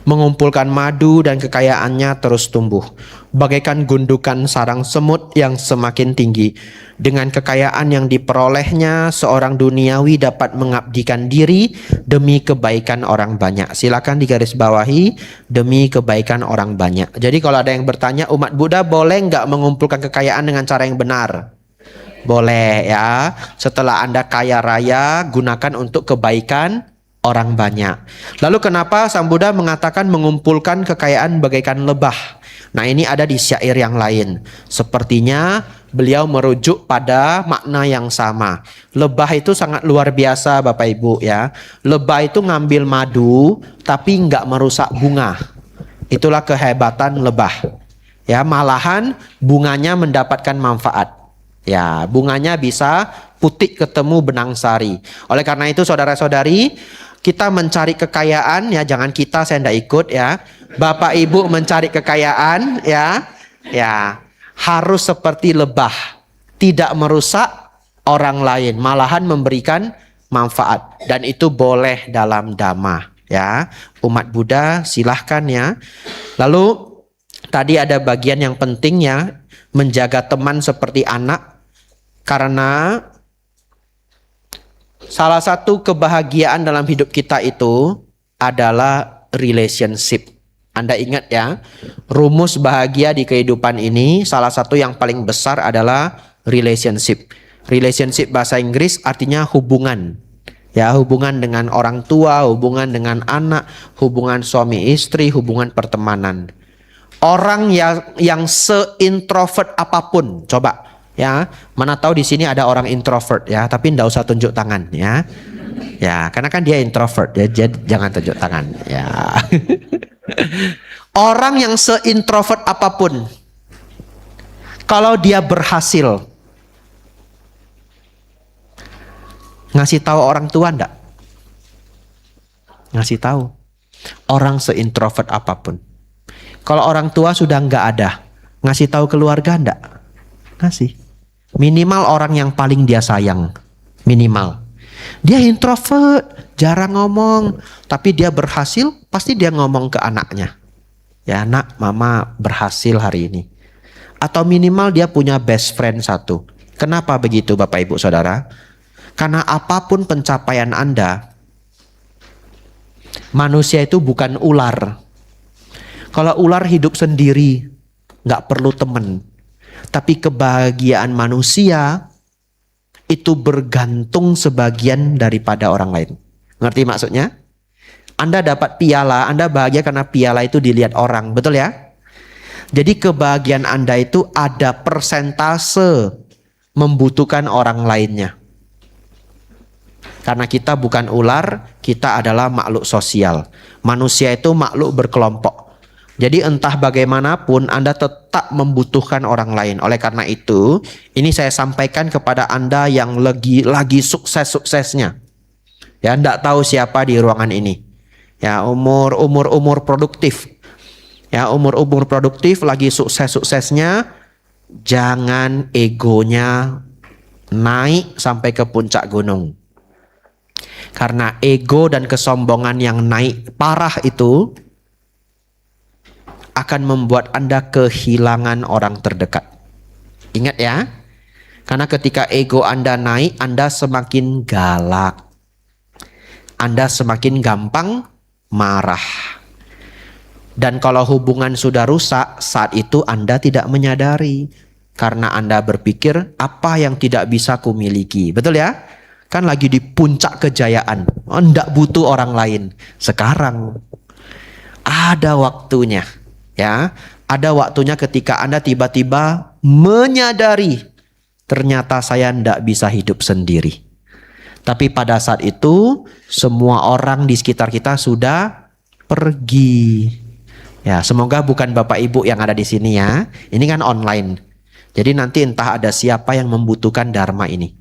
Mengumpulkan madu dan kekayaannya terus tumbuh. Bagaikan gundukan sarang semut yang semakin tinggi. Dengan kekayaan yang diperolehnya, seorang duniawi dapat mengabdikan diri demi kebaikan orang banyak. Silakan digarisbawahi, demi kebaikan orang banyak. Jadi kalau ada yang bertanya, umat Buddha boleh nggak mengumpulkan kekayaan dengan cara yang benar? Boleh ya. Setelah Anda kaya raya, gunakan untuk kebaikan orang banyak. Lalu kenapa Sang Buddha mengatakan mengumpulkan kekayaan bagaikan lebah? Nah, ini ada di syair yang lain. Sepertinya beliau merujuk pada makna yang sama. Lebah itu sangat luar biasa Bapak Ibu ya. Lebah itu ngambil madu tapi nggak merusak bunga. Itulah kehebatan lebah. Ya, malahan bunganya mendapatkan manfaat. Ya, bunganya bisa putih ketemu benang sari. Oleh karena itu saudara-saudari, kita mencari kekayaan ya, jangan kita, saya tidak ikut ya. Bapak Ibu mencari kekayaan ya, ya harus seperti lebah, tidak merusak orang lain, malahan memberikan manfaat, dan itu boleh dalam Dhamma ya. Umat Buddha silahkan ya. Lalu tadi ada bagian yang penting ya, menjaga teman seperti anak. Karena salah satu kebahagiaan dalam hidup kita itu adalah relationship. Anda ingat ya, rumus bahagia di kehidupan ini salah satu yang paling besar adalah relationship. Relationship bahasa Inggris artinya hubungan. Ya, hubungan dengan orang tua, hubungan dengan anak, hubungan suami istri, hubungan pertemanan. Orang yang se-introvert apapun, coba ya, mana tahu di sini ada orang introvert ya, tapi ndak usah tunjuk tangan ya. Ya, karena kan dia introvert ya, jadi jangan tunjuk tangan ya. Orang yang se-introvert apapun, kalau dia berhasil ngasih tahu orang tua ndak? Ngasih tahu. Orang se-introvert apapun. Kalau orang tua sudah nggak ada, ngasih tahu keluarga ndak? Ngasih. Minimal orang yang paling dia sayang. Minimal. Dia introvert, jarang ngomong, tapi dia berhasil, pasti dia ngomong ke anaknya. Ya, nak, mama berhasil hari ini. Atau minimal dia punya best friend satu. Kenapa begitu Bapak Ibu Saudara? Karena apapun pencapaian Anda, manusia itu bukan ular. Kalau ular hidup sendiri, nggak perlu teman. Tapi kebahagiaan manusia itu bergantung sebagian daripada orang lain. Ngerti maksudnya? Anda dapat piala, Anda bahagia karena piala itu dilihat orang, betul ya? Jadi kebahagiaan Anda itu ada persentase membutuhkan orang lainnya. Karena kita bukan ular, kita adalah makhluk sosial. Manusia itu makhluk berkelompok. Jadi entah bagaimanapun Anda tetap membutuhkan orang lain. Oleh karena itu, ini saya sampaikan kepada Anda yang lagi sukses-suksesnya. Ya, enggak tahu siapa di ruangan ini. Ya, umur produktif. Ya, umur-umur produktif lagi sukses-suksesnya, jangan egonya naik sampai ke puncak gunung. Karena ego dan kesombongan yang naik parah itu akan membuat Anda kehilangan orang terdekat. Ingat ya, karena ketika ego Anda naik, Anda semakin galak. Anda semakin gampang marah. Dan kalau hubungan sudah rusak, saat itu Anda tidak menyadari. Karena Anda berpikir, apa yang tidak bisa kumiliki. Betul ya? Kan lagi di puncak kejayaan. Anda butuh orang lain. Sekarang ada waktunya. Ya, ada waktunya ketika Anda tiba-tiba menyadari, ternyata saya tidak bisa hidup sendiri. Tapi pada saat itu, semua orang di sekitar kita sudah pergi. Ya, semoga bukan Bapak Ibu yang ada di sini ya. Ini kan online. Jadi nanti entah ada siapa yang membutuhkan Dharma ini.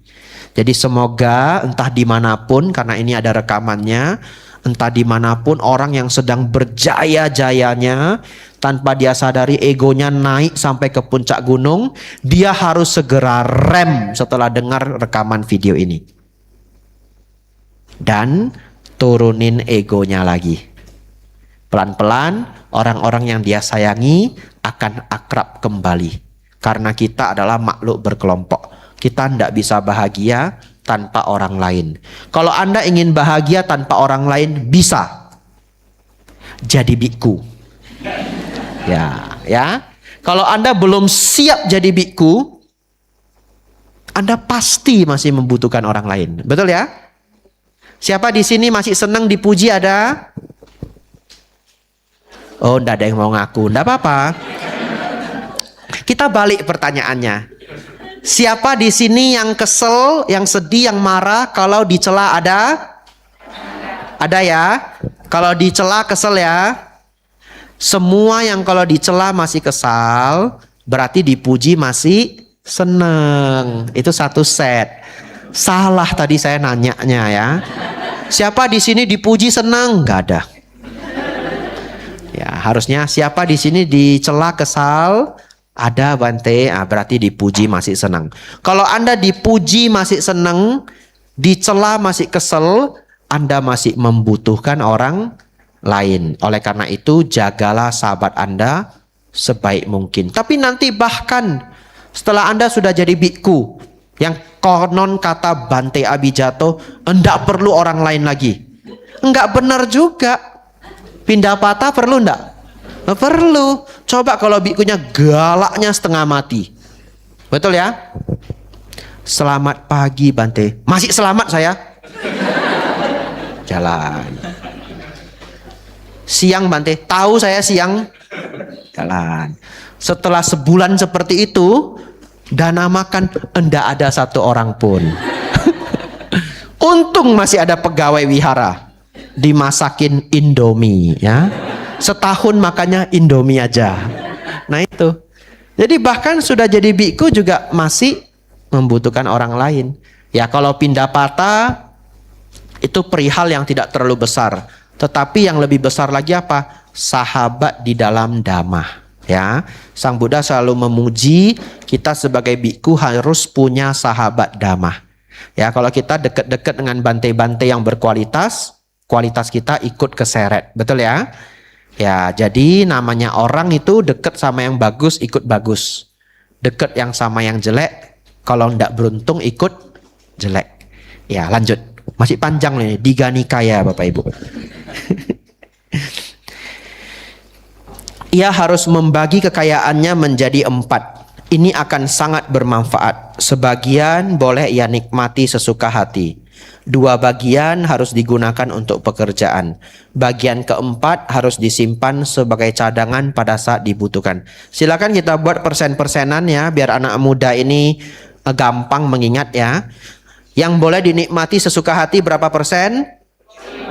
Jadi semoga entah dimanapun, karena ini ada rekamannya, entah dimanapun orang yang sedang berjaya-jayanya, tanpa dia sadari egonya naik sampai ke puncak gunung, dia harus segera rem setelah dengar rekaman video ini. Dan turunin egonya lagi. Pelan-pelan orang-orang yang dia sayangi akan akrab kembali. Karena kita adalah makhluk berkelompok. Kita tidak bisa bahagia tanpa orang lain. Kalau Anda ingin bahagia tanpa orang lain, bisa. Jadi biku. Ya. Kalau Anda belum siap jadi biku, Anda pasti masih membutuhkan orang lain. Betul ya? Siapa di sini masih senang dipuji ada? Oh, enggak ada yang mau ngaku. Enggak apa-apa. Kita balik pertanyaannya. Siapa di sini yang kesel, yang sedih, yang marah kalau dicela ada? Ada ya? Kalau dicela kesel ya? Semua yang kalau dicela masih kesal, berarti dipuji masih seneng. Itu satu set. Salah tadi saya nanyanya ya. Siapa di sini dipuji senang? Gak ada. Ya, harusnya siapa di sini dicela kesal? Ada Bante, berarti dipuji masih senang. Kalau Anda dipuji masih senang, dicela masih kesel, Anda masih membutuhkan orang lain. Oleh karena itu, jagalah sahabat Anda sebaik mungkin. Tapi nanti bahkan setelah Anda sudah jadi biku, yang konon kata Bante Abijato, enggak perlu orang lain lagi. Enggak benar juga. Pindah patah perlu enggak? Perlu. Coba kalau bikunya galaknya setengah mati. Betul ya? Selamat pagi Bante. Masih selamat saya? Jalan. Siang Bante. Tahu saya siang? Jalan. Setelah sebulan seperti itu, dana makan enggak ada satu orang pun. Untung masih ada pegawai wihara. Dimasakin Indomie ya. Setahun makannya Indomie aja. Nah itu. Jadi bahkan sudah jadi biku juga masih membutuhkan orang lain. Ya kalau pindah patah itu perihal yang tidak terlalu besar. Tetapi yang lebih besar lagi apa? Sahabat di dalam Dhamma. Ya, Sang Buddha selalu memuji kita sebagai biku harus punya sahabat Dhamma. Ya kalau kita dekat-dekat dengan bante-bante yang berkualitas, kualitas kita ikut keseret. Betul ya? Ya, jadi namanya orang itu dekat sama yang bagus, ikut bagus. Dekat yang sama yang jelek, kalau ndak beruntung ikut jelek. Ya, lanjut. Masih panjang nih, Diga Nikaya Bapak Ibu. Ia harus membagi kekayaannya menjadi 4. Ini akan sangat bermanfaat. Sebagian boleh ia nikmati sesuka hati. 2 bagian harus digunakan untuk pekerjaan. Bagian keempat harus disimpan sebagai cadangan pada saat dibutuhkan. Silakan kita buat persen-persenan ya, biar anak muda ini gampang mengingat ya. Yang boleh dinikmati sesuka hati berapa persen?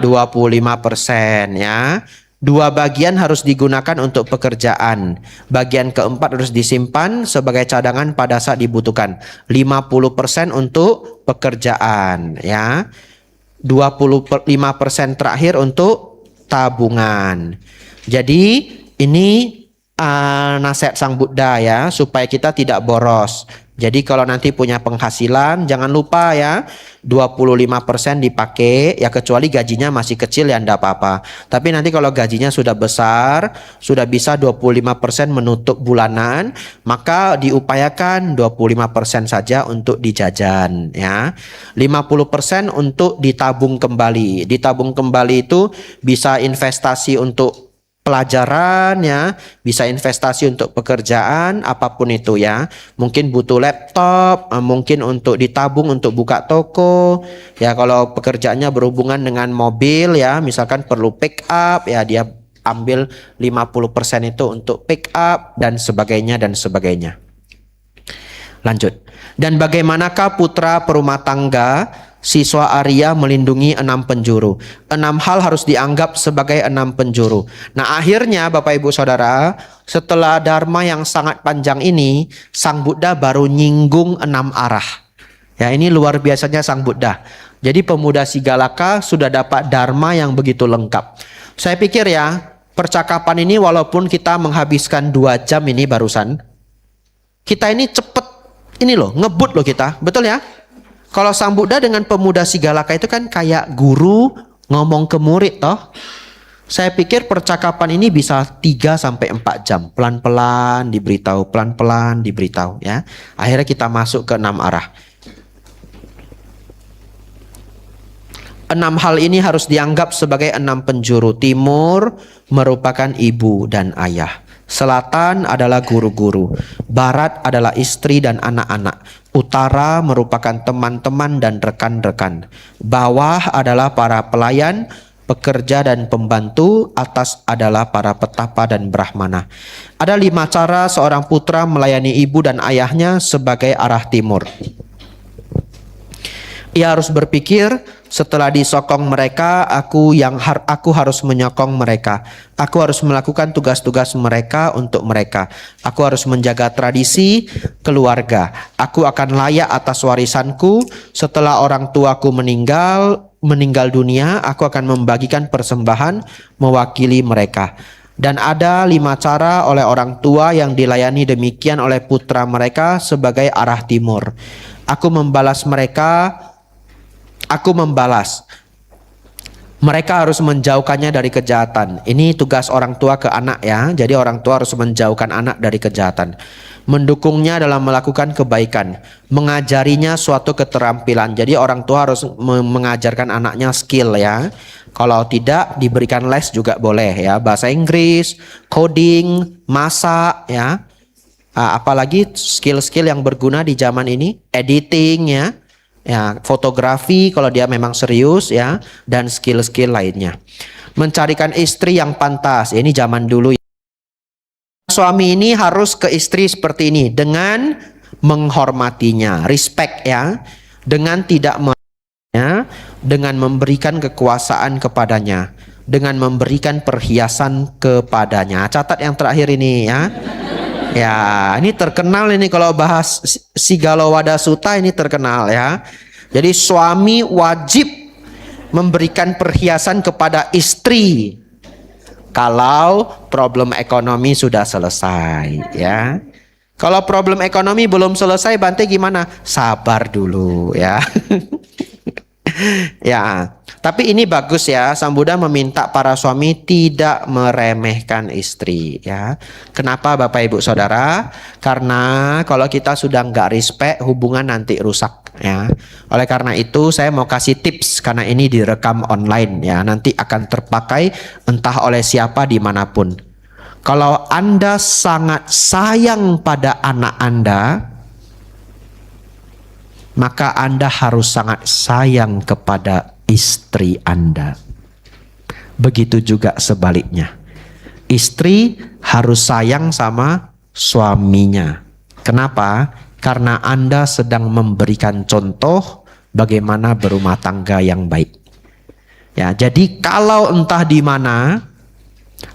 25% ya. 2 bagian harus digunakan untuk pekerjaan. Bagian keempat harus disimpan sebagai cadangan pada saat dibutuhkan. 50% untuk pekerjaan ya. 25% terakhir untuk tabungan. Jadi Ini nasihat Sang Buddha ya, supaya kita tidak boros. Jadi kalau nanti punya penghasilan, jangan lupa ya, 25% dipakai, ya kecuali gajinya masih kecil ya enggak apa-apa. Tapi nanti kalau gajinya sudah besar, sudah bisa 25% menutup bulanan, maka diupayakan 25% saja untuk dijajan ya. 50% untuk ditabung kembali. Ditabung kembali itu bisa investasi untuk pelajaran ya, bisa investasi untuk pekerjaan apapun itu ya. Mungkin butuh laptop, mungkin untuk ditabung untuk buka toko. Ya kalau pekerjaannya berhubungan dengan mobil ya, misalkan perlu pick up ya, dia ambil 50% itu untuk pick up dan sebagainya dan sebagainya. Lanjut. Dan bagaimanakah putra perumah tangga siswa Arya melindungi 6 penjuru? 6 hal harus dianggap sebagai 6 penjuru. Nah akhirnya Bapak Ibu Saudara, setelah Dharma yang sangat panjang ini, Sang Buddha baru nyinggung 6 arah. Ya ini luar biasanya Sang Buddha. Jadi pemuda Sigalaka sudah dapat Dharma yang begitu lengkap. Saya pikir ya, percakapan ini walaupun kita menghabiskan 2 jam ini barusan, kita ini cepet ini loh, ngebut loh kita, betul ya? Kalau Sang Buddha dengan pemuda Sigalaka itu kan kayak guru ngomong ke murid toh. Saya pikir percakapan ini bisa 3-4 jam. Pelan-pelan diberitahu, pelan-pelan diberitahu ya. Akhirnya kita masuk ke 6 arah. 6 hal ini harus dianggap sebagai 6 penjuru. Timur merupakan ibu dan ayah. Selatan adalah guru-guru, barat adalah istri dan anak-anak, utara merupakan teman-teman dan rekan-rekan, bawah adalah para pelayan, pekerja dan pembantu, atas adalah para petapa dan brahmana. Ada 5 cara seorang putra melayani ibu dan ayahnya sebagai arah timur. Ia harus berpikir, setelah disokong mereka, aku harus menyokong mereka. Aku harus melakukan tugas-tugas mereka untuk mereka. Aku harus menjaga tradisi keluarga. Aku akan layak atas warisanku. Setelah orang tuaku meninggal dunia, aku akan membagikan persembahan mewakili mereka. Dan ada 5 cara oleh orang tua yang dilayani demikian oleh putra mereka sebagai arah timur. Aku membalas. Mereka harus menjauhkannya dari kejahatan. Ini tugas orang tua ke anak ya. Jadi orang tua harus menjauhkan anak dari kejahatan. Mendukungnya dalam melakukan kebaikan. Mengajarinya suatu keterampilan. Jadi orang tua harus mengajarkan anaknya skill ya. Kalau tidak diberikan les juga boleh ya. Bahasa Inggris, coding, masak ya. Apalagi skill-skill yang berguna di zaman ini. Editing ya. Ya, fotografi kalau dia memang serius ya, dan skill-skill lainnya. Mencarikan istri yang pantas. Ini zaman dulu. Suami ini harus ke istri seperti ini dengan menghormatinya, respect ya, dengan tidak dengan memberikan kekuasaan kepadanya, dengan memberikan perhiasan kepadanya. Catat yang terakhir ini ya. Ya, ini terkenal ini kalau bahas Sigalowada Sutta ini terkenal ya. Jadi suami wajib memberikan perhiasan kepada istri kalau problem ekonomi sudah selesai ya. Kalau problem ekonomi belum selesai, Bante gimana? Sabar dulu ya. Ya, tapi ini bagus ya. Sang Buddha meminta para suami tidak meremehkan istri ya. Kenapa Bapak Ibu Saudara? Karena kalau kita sudah nggak respect, hubungan nanti rusak ya. Oleh karena itu saya mau kasih tips, karena ini direkam online ya. Nanti akan terpakai entah oleh siapa dimanapun. Kalau Anda sangat sayang pada anak Anda, maka Anda harus sangat sayang kepada istri Anda. Begitu juga sebaliknya. Istri harus sayang sama suaminya. Kenapa? Karena Anda sedang memberikan contoh bagaimana berumah tangga yang baik. Ya, jadi kalau entah di mana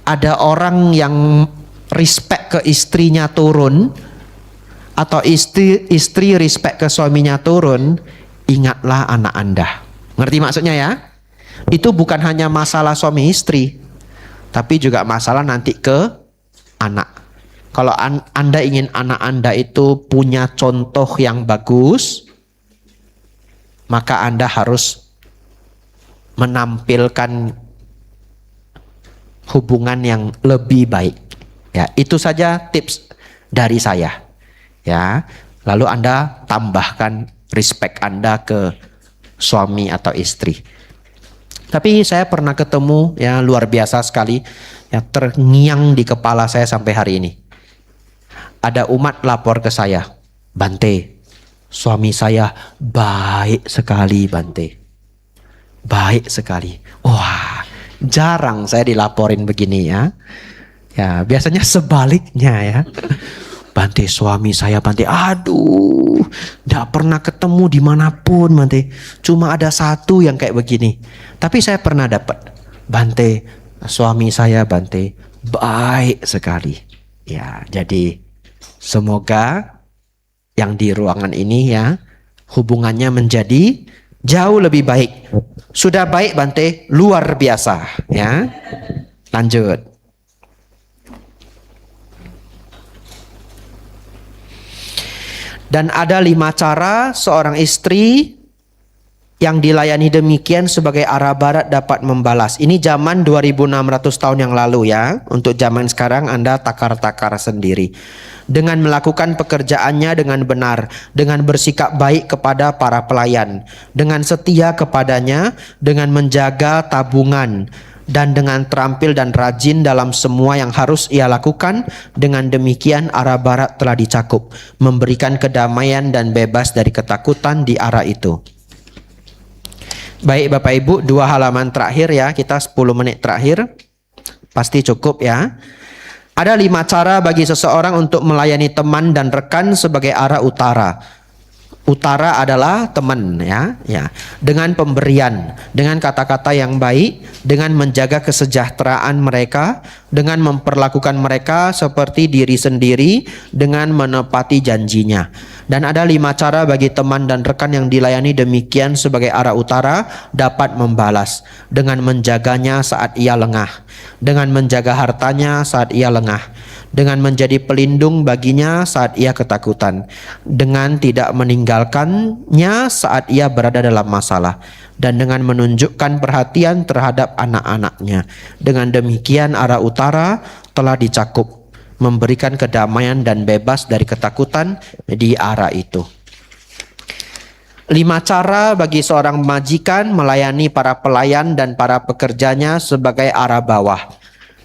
ada orang yang respect ke istrinya turun, atau istri respect ke suaminya turun, ingatlah anak Anda. Ngerti maksudnya ya? Itu bukan hanya masalah suami istri, tapi juga masalah nanti ke anak. Kalau Anda ingin anak Anda itu punya contoh yang bagus, maka Anda harus menampilkan hubungan yang lebih baik. Ya, itu saja tips dari saya. Ya, lalu Anda tambahkan respect Anda ke suami atau istri. Tapi saya pernah ketemu ya luar biasa sekali, yang terngiang di kepala saya sampai hari ini. Ada umat lapor ke saya, Bante, suami saya baik sekali Bante. Baik sekali. Wah, jarang saya dilaporin begini ya. Ya, biasanya sebaliknya ya. Bante, suami saya Bante, aduh, gak pernah ketemu dimanapun Bante. Cuma ada satu yang kayak begini. Tapi saya pernah dapat, Bante, suami saya Bante, baik sekali. Ya, jadi semoga yang di ruangan ini ya, hubungannya menjadi jauh lebih baik. Sudah baik Bante, luar biasa ya. Lanjut. Dan ada 5 cara seorang istri yang dilayani demikian sebagai arah barat dapat membalas. Ini zaman 2600 tahun yang lalu ya. Untuk zaman sekarang Anda takar-takar sendiri. Dengan melakukan pekerjaannya dengan benar, dengan bersikap baik kepada para pelayan, dengan setia kepadanya, dengan menjaga tabungan, dan dengan terampil dan rajin dalam semua yang harus ia lakukan. Dengan demikian arah barat telah dicakup, memberikan kedamaian dan bebas dari ketakutan di arah itu. Baik Bapak Ibu, 2 halaman terakhir ya, kita 10 menit terakhir pasti cukup ya. Ada 5 cara bagi seseorang untuk melayani teman dan rekan sebagai arah utara. Utara adalah teman ya, ya. Dengan pemberian, dengan kata-kata yang baik, dengan menjaga kesejahteraan mereka, dengan memperlakukan mereka seperti diri sendiri, dengan menepati janjinya. Dan ada 5 cara bagi teman dan rekan yang dilayani demikian sebagai arah utara dapat membalas. Dengan menjaganya saat ia lengah, dengan menjaga hartanya saat ia lengah, dengan menjadi pelindung baginya saat ia ketakutan, dengan tidak meninggalkannya saat ia berada dalam masalah, dan dengan menunjukkan perhatian terhadap anak-anaknya. Dengan demikian arah utara telah dicakup, memberikan kedamaian dan bebas dari ketakutan di arah itu. 5 cara bagi seorang majikan melayani para pelayan dan para pekerjanya sebagai arah bawah.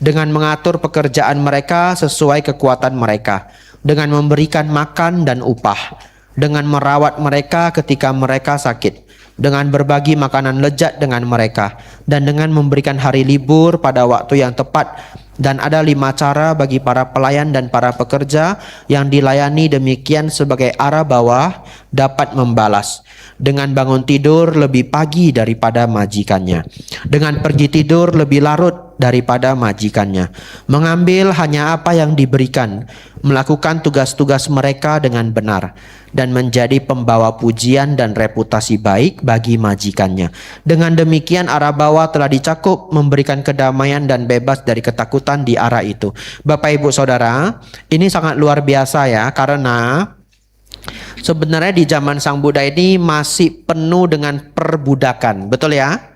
Dengan mengatur pekerjaan mereka sesuai kekuatan mereka, dengan memberikan makan dan upah, dengan merawat mereka ketika mereka sakit, dengan berbagi makanan lezat dengan mereka, dan dengan memberikan hari libur pada waktu yang tepat. Dan ada 5 cara bagi para pelayan dan para pekerja yang dilayani demikian sebagai arah bawah dapat membalas. Dengan bangun tidur lebih pagi daripada majikannya, dengan pergi tidur lebih larut daripada majikannya, mengambil hanya apa yang diberikan, melakukan tugas-tugas mereka dengan benar, dan menjadi pembawa pujian dan reputasi baik bagi majikannya. Dengan demikian arah bawah telah dicakup, memberikan kedamaian dan bebas dari ketakutan di arah itu. Bapak Ibu Saudara, ini sangat luar biasa ya, karena sebenarnya di zaman Sang Buddha ini masih penuh dengan perbudakan, betul ya?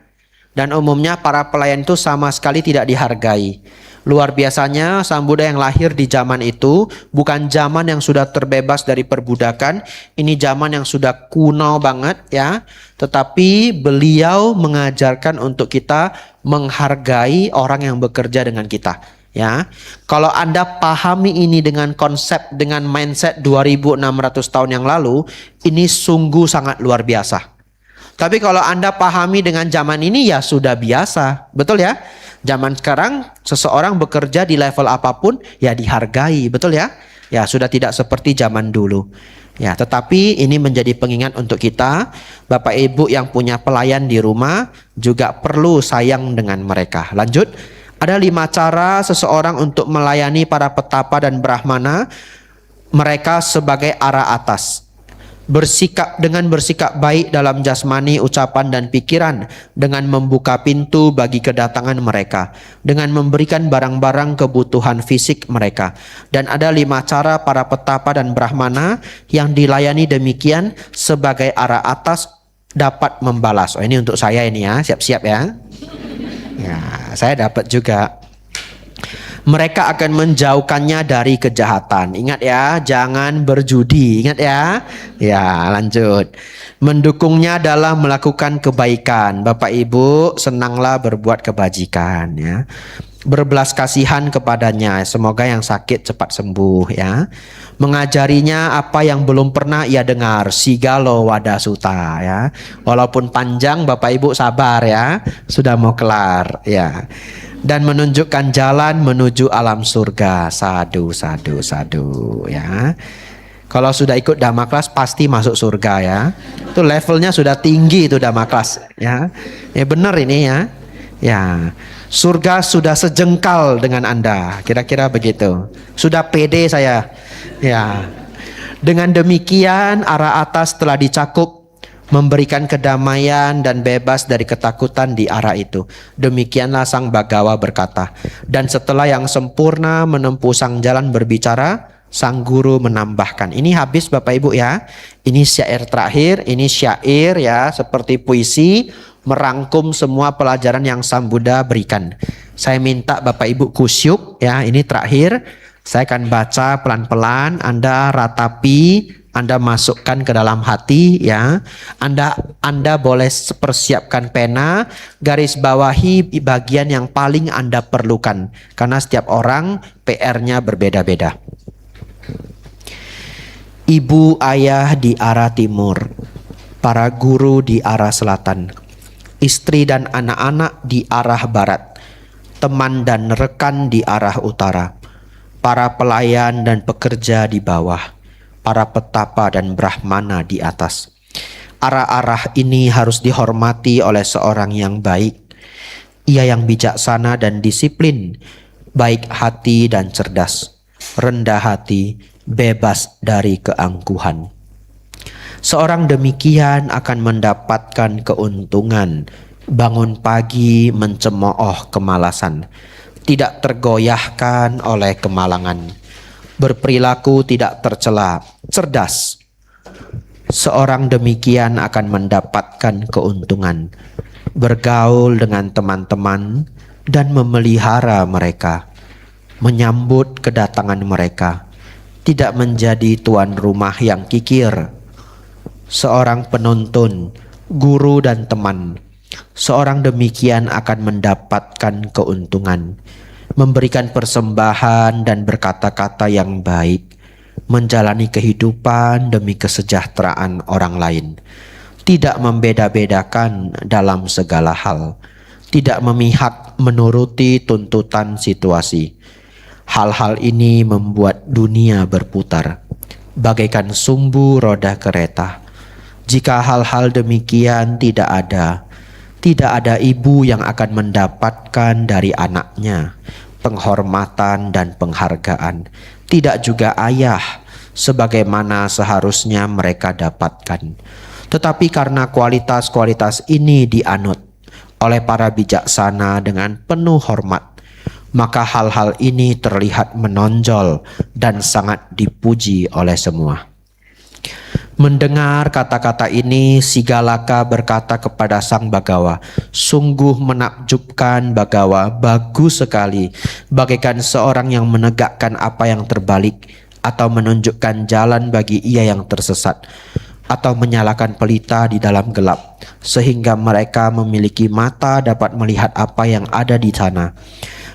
Dan umumnya para pelayan itu sama sekali tidak dihargai. Luar biasanya Sang Buddha yang lahir di zaman itu bukan zaman yang sudah terbebas dari perbudakan. Ini zaman yang sudah kuno banget ya. Tetapi beliau mengajarkan untuk kita menghargai orang yang bekerja dengan kita. Ya, kalau Anda pahami ini dengan konsep, dengan mindset 2600 tahun yang lalu, ini sungguh sangat luar biasa. Tapi kalau Anda pahami dengan zaman ini ya sudah biasa, betul ya? Zaman sekarang seseorang bekerja di level apapun ya dihargai, betul ya? Ya sudah tidak seperti zaman dulu. Ya, tetapi ini menjadi pengingat untuk kita, Bapak Ibu yang punya pelayan di rumah juga perlu sayang dengan mereka. Lanjut. Ada 5 cara seseorang untuk melayani para petapa dan brahmana mereka sebagai arah atas. bersikap baik dalam jasmani, ucapan dan pikiran, dengan membuka pintu bagi kedatangan mereka, dengan memberikan barang-barang kebutuhan fisik mereka. Dan ada 5 cara para petapa dan brahmana yang dilayani demikian sebagai arah atas dapat membalas. Oh, ini untuk saya ini ya, siap-siap ya. Ya, saya dapat juga. Mereka akan menjauhkannya dari kejahatan. Ingat ya, jangan berjudi. Ingat ya. Ya, lanjut. Mendukungnya dalam melakukan kebaikan. Bapak Ibu, senanglah berbuat kebajikan ya. Berbelas kasihan kepadanya, semoga yang sakit cepat sembuh ya. Mengajarinya apa yang belum pernah ia dengar, sigalo wadasuta ya. Walaupun panjang, Bapak Ibu sabar ya, sudah mau kelar ya. Dan menunjukkan jalan menuju alam surga. Sadu, sadu, sadu ya. Kalau sudah ikut Dhamma kelas pasti masuk surga ya. Itu levelnya sudah tinggi itu Dhamma kelas ya. Ya benar ini ya. Ya, surga sudah sejengkal dengan Anda. Kira-kira begitu. Sudah pede saya. Ya. Dengan demikian arah atas telah dicakup, memberikan kedamaian dan bebas dari ketakutan di arah itu. Demikianlah Sang Bagawa berkata. Dan setelah yang sempurna menempuh sang jalan berbicara, Sang Guru menambahkan. Ini habis Bapak Ibu ya. Ini syair terakhir. Ini syair ya, seperti puisi, merangkum semua pelajaran yang Sang Buddha berikan. Saya minta Bapak Ibu kusyuk ya. Ini terakhir. Saya akan baca pelan-pelan. Anda ratapi, Anda masukkan ke dalam hati ya. Anda boleh persiapkan pena, garis bawahi bagian yang paling Anda perlukan. Karena setiap orang PR-nya berbeda-beda. Ibu ayah di arah timur, para guru di arah selatan, istri dan anak-anak di arah barat, teman dan rekan di arah utara, para pelayan dan pekerja di bawah, para petapa dan brahmana di atas. Arah-arah ini harus dihormati oleh seorang yang baik. Ia yang bijaksana dan disiplin, baik hati dan cerdas, rendah hati, bebas dari keangkuhan. Seorang demikian akan mendapatkan keuntungan, bangun pagi mencemooh kemalasan, tidak tergoyahkan oleh kemalangan, berperilaku tidak tercela, cerdas. Seorang demikian akan mendapatkan keuntungan, bergaul dengan teman-teman dan memelihara mereka, menyambut kedatangan mereka, tidak menjadi tuan rumah yang kikir. Seorang penuntun, guru dan teman, seorang demikian akan mendapatkan keuntungan, memberikan persembahan dan berkata-kata yang baik, menjalani kehidupan demi kesejahteraan orang lain, tidak membeda-bedakan dalam segala hal, tidak memihak menuruti tuntutan situasi. Hal-hal ini membuat dunia berputar bagaikan sumbu roda kereta. Jika hal-hal demikian tidak ada ibu yang akan mendapatkan dari anaknya penghormatan dan penghargaan, tidak juga ayah sebagaimana seharusnya mereka dapatkan. Tetapi karena kualitas-kualitas ini dianut oleh para bijaksana dengan penuh hormat, maka hal-hal ini terlihat menonjol dan sangat dipuji oleh semua. Mendengar kata-kata ini, si Galaka berkata kepada Sang Bagawa, sungguh menakjubkan Bagawa, bagus sekali, bagaikan seorang yang menegakkan apa yang terbalik, atau menunjukkan jalan bagi ia yang tersesat, atau menyalakan pelita di dalam gelap, sehingga mereka memiliki mata dapat melihat apa yang ada di sana.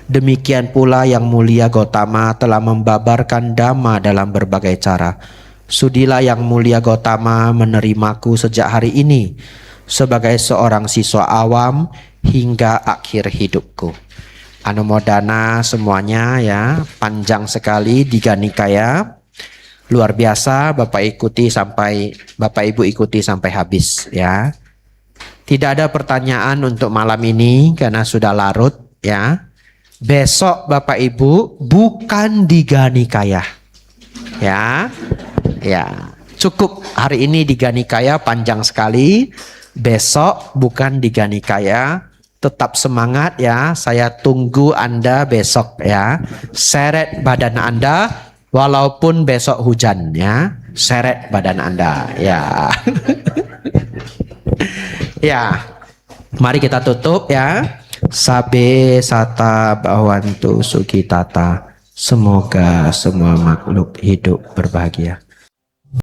Demikian pula yang mulia Gotama telah membabarkan Dhamma dalam berbagai cara. Sudilah yang mulia Gotama menerimaku sejak hari ini sebagai seorang siswa awam hingga akhir hidupku. Anumodana semuanya ya, panjang sekali Digha Nikaya. Luar biasa, Bapak Ibu ikuti sampai habis ya. Tidak ada pertanyaan untuk malam ini karena sudah larut ya. Besok Bapak Ibu bukan Digha Nikaya. Ya. Ya. cukup hari ini di Ganikaya panjang sekali. Besok bukan di Ganikaya. Tetap semangat ya. Saya tunggu Anda besok ya. Seret badan Anda walaupun besok hujan ya. Seret badan Anda ya. Ya. Mari kita tutup ya. Sabe sata bawantu sukitata. Semoga semua makhluk hidup berbahagia.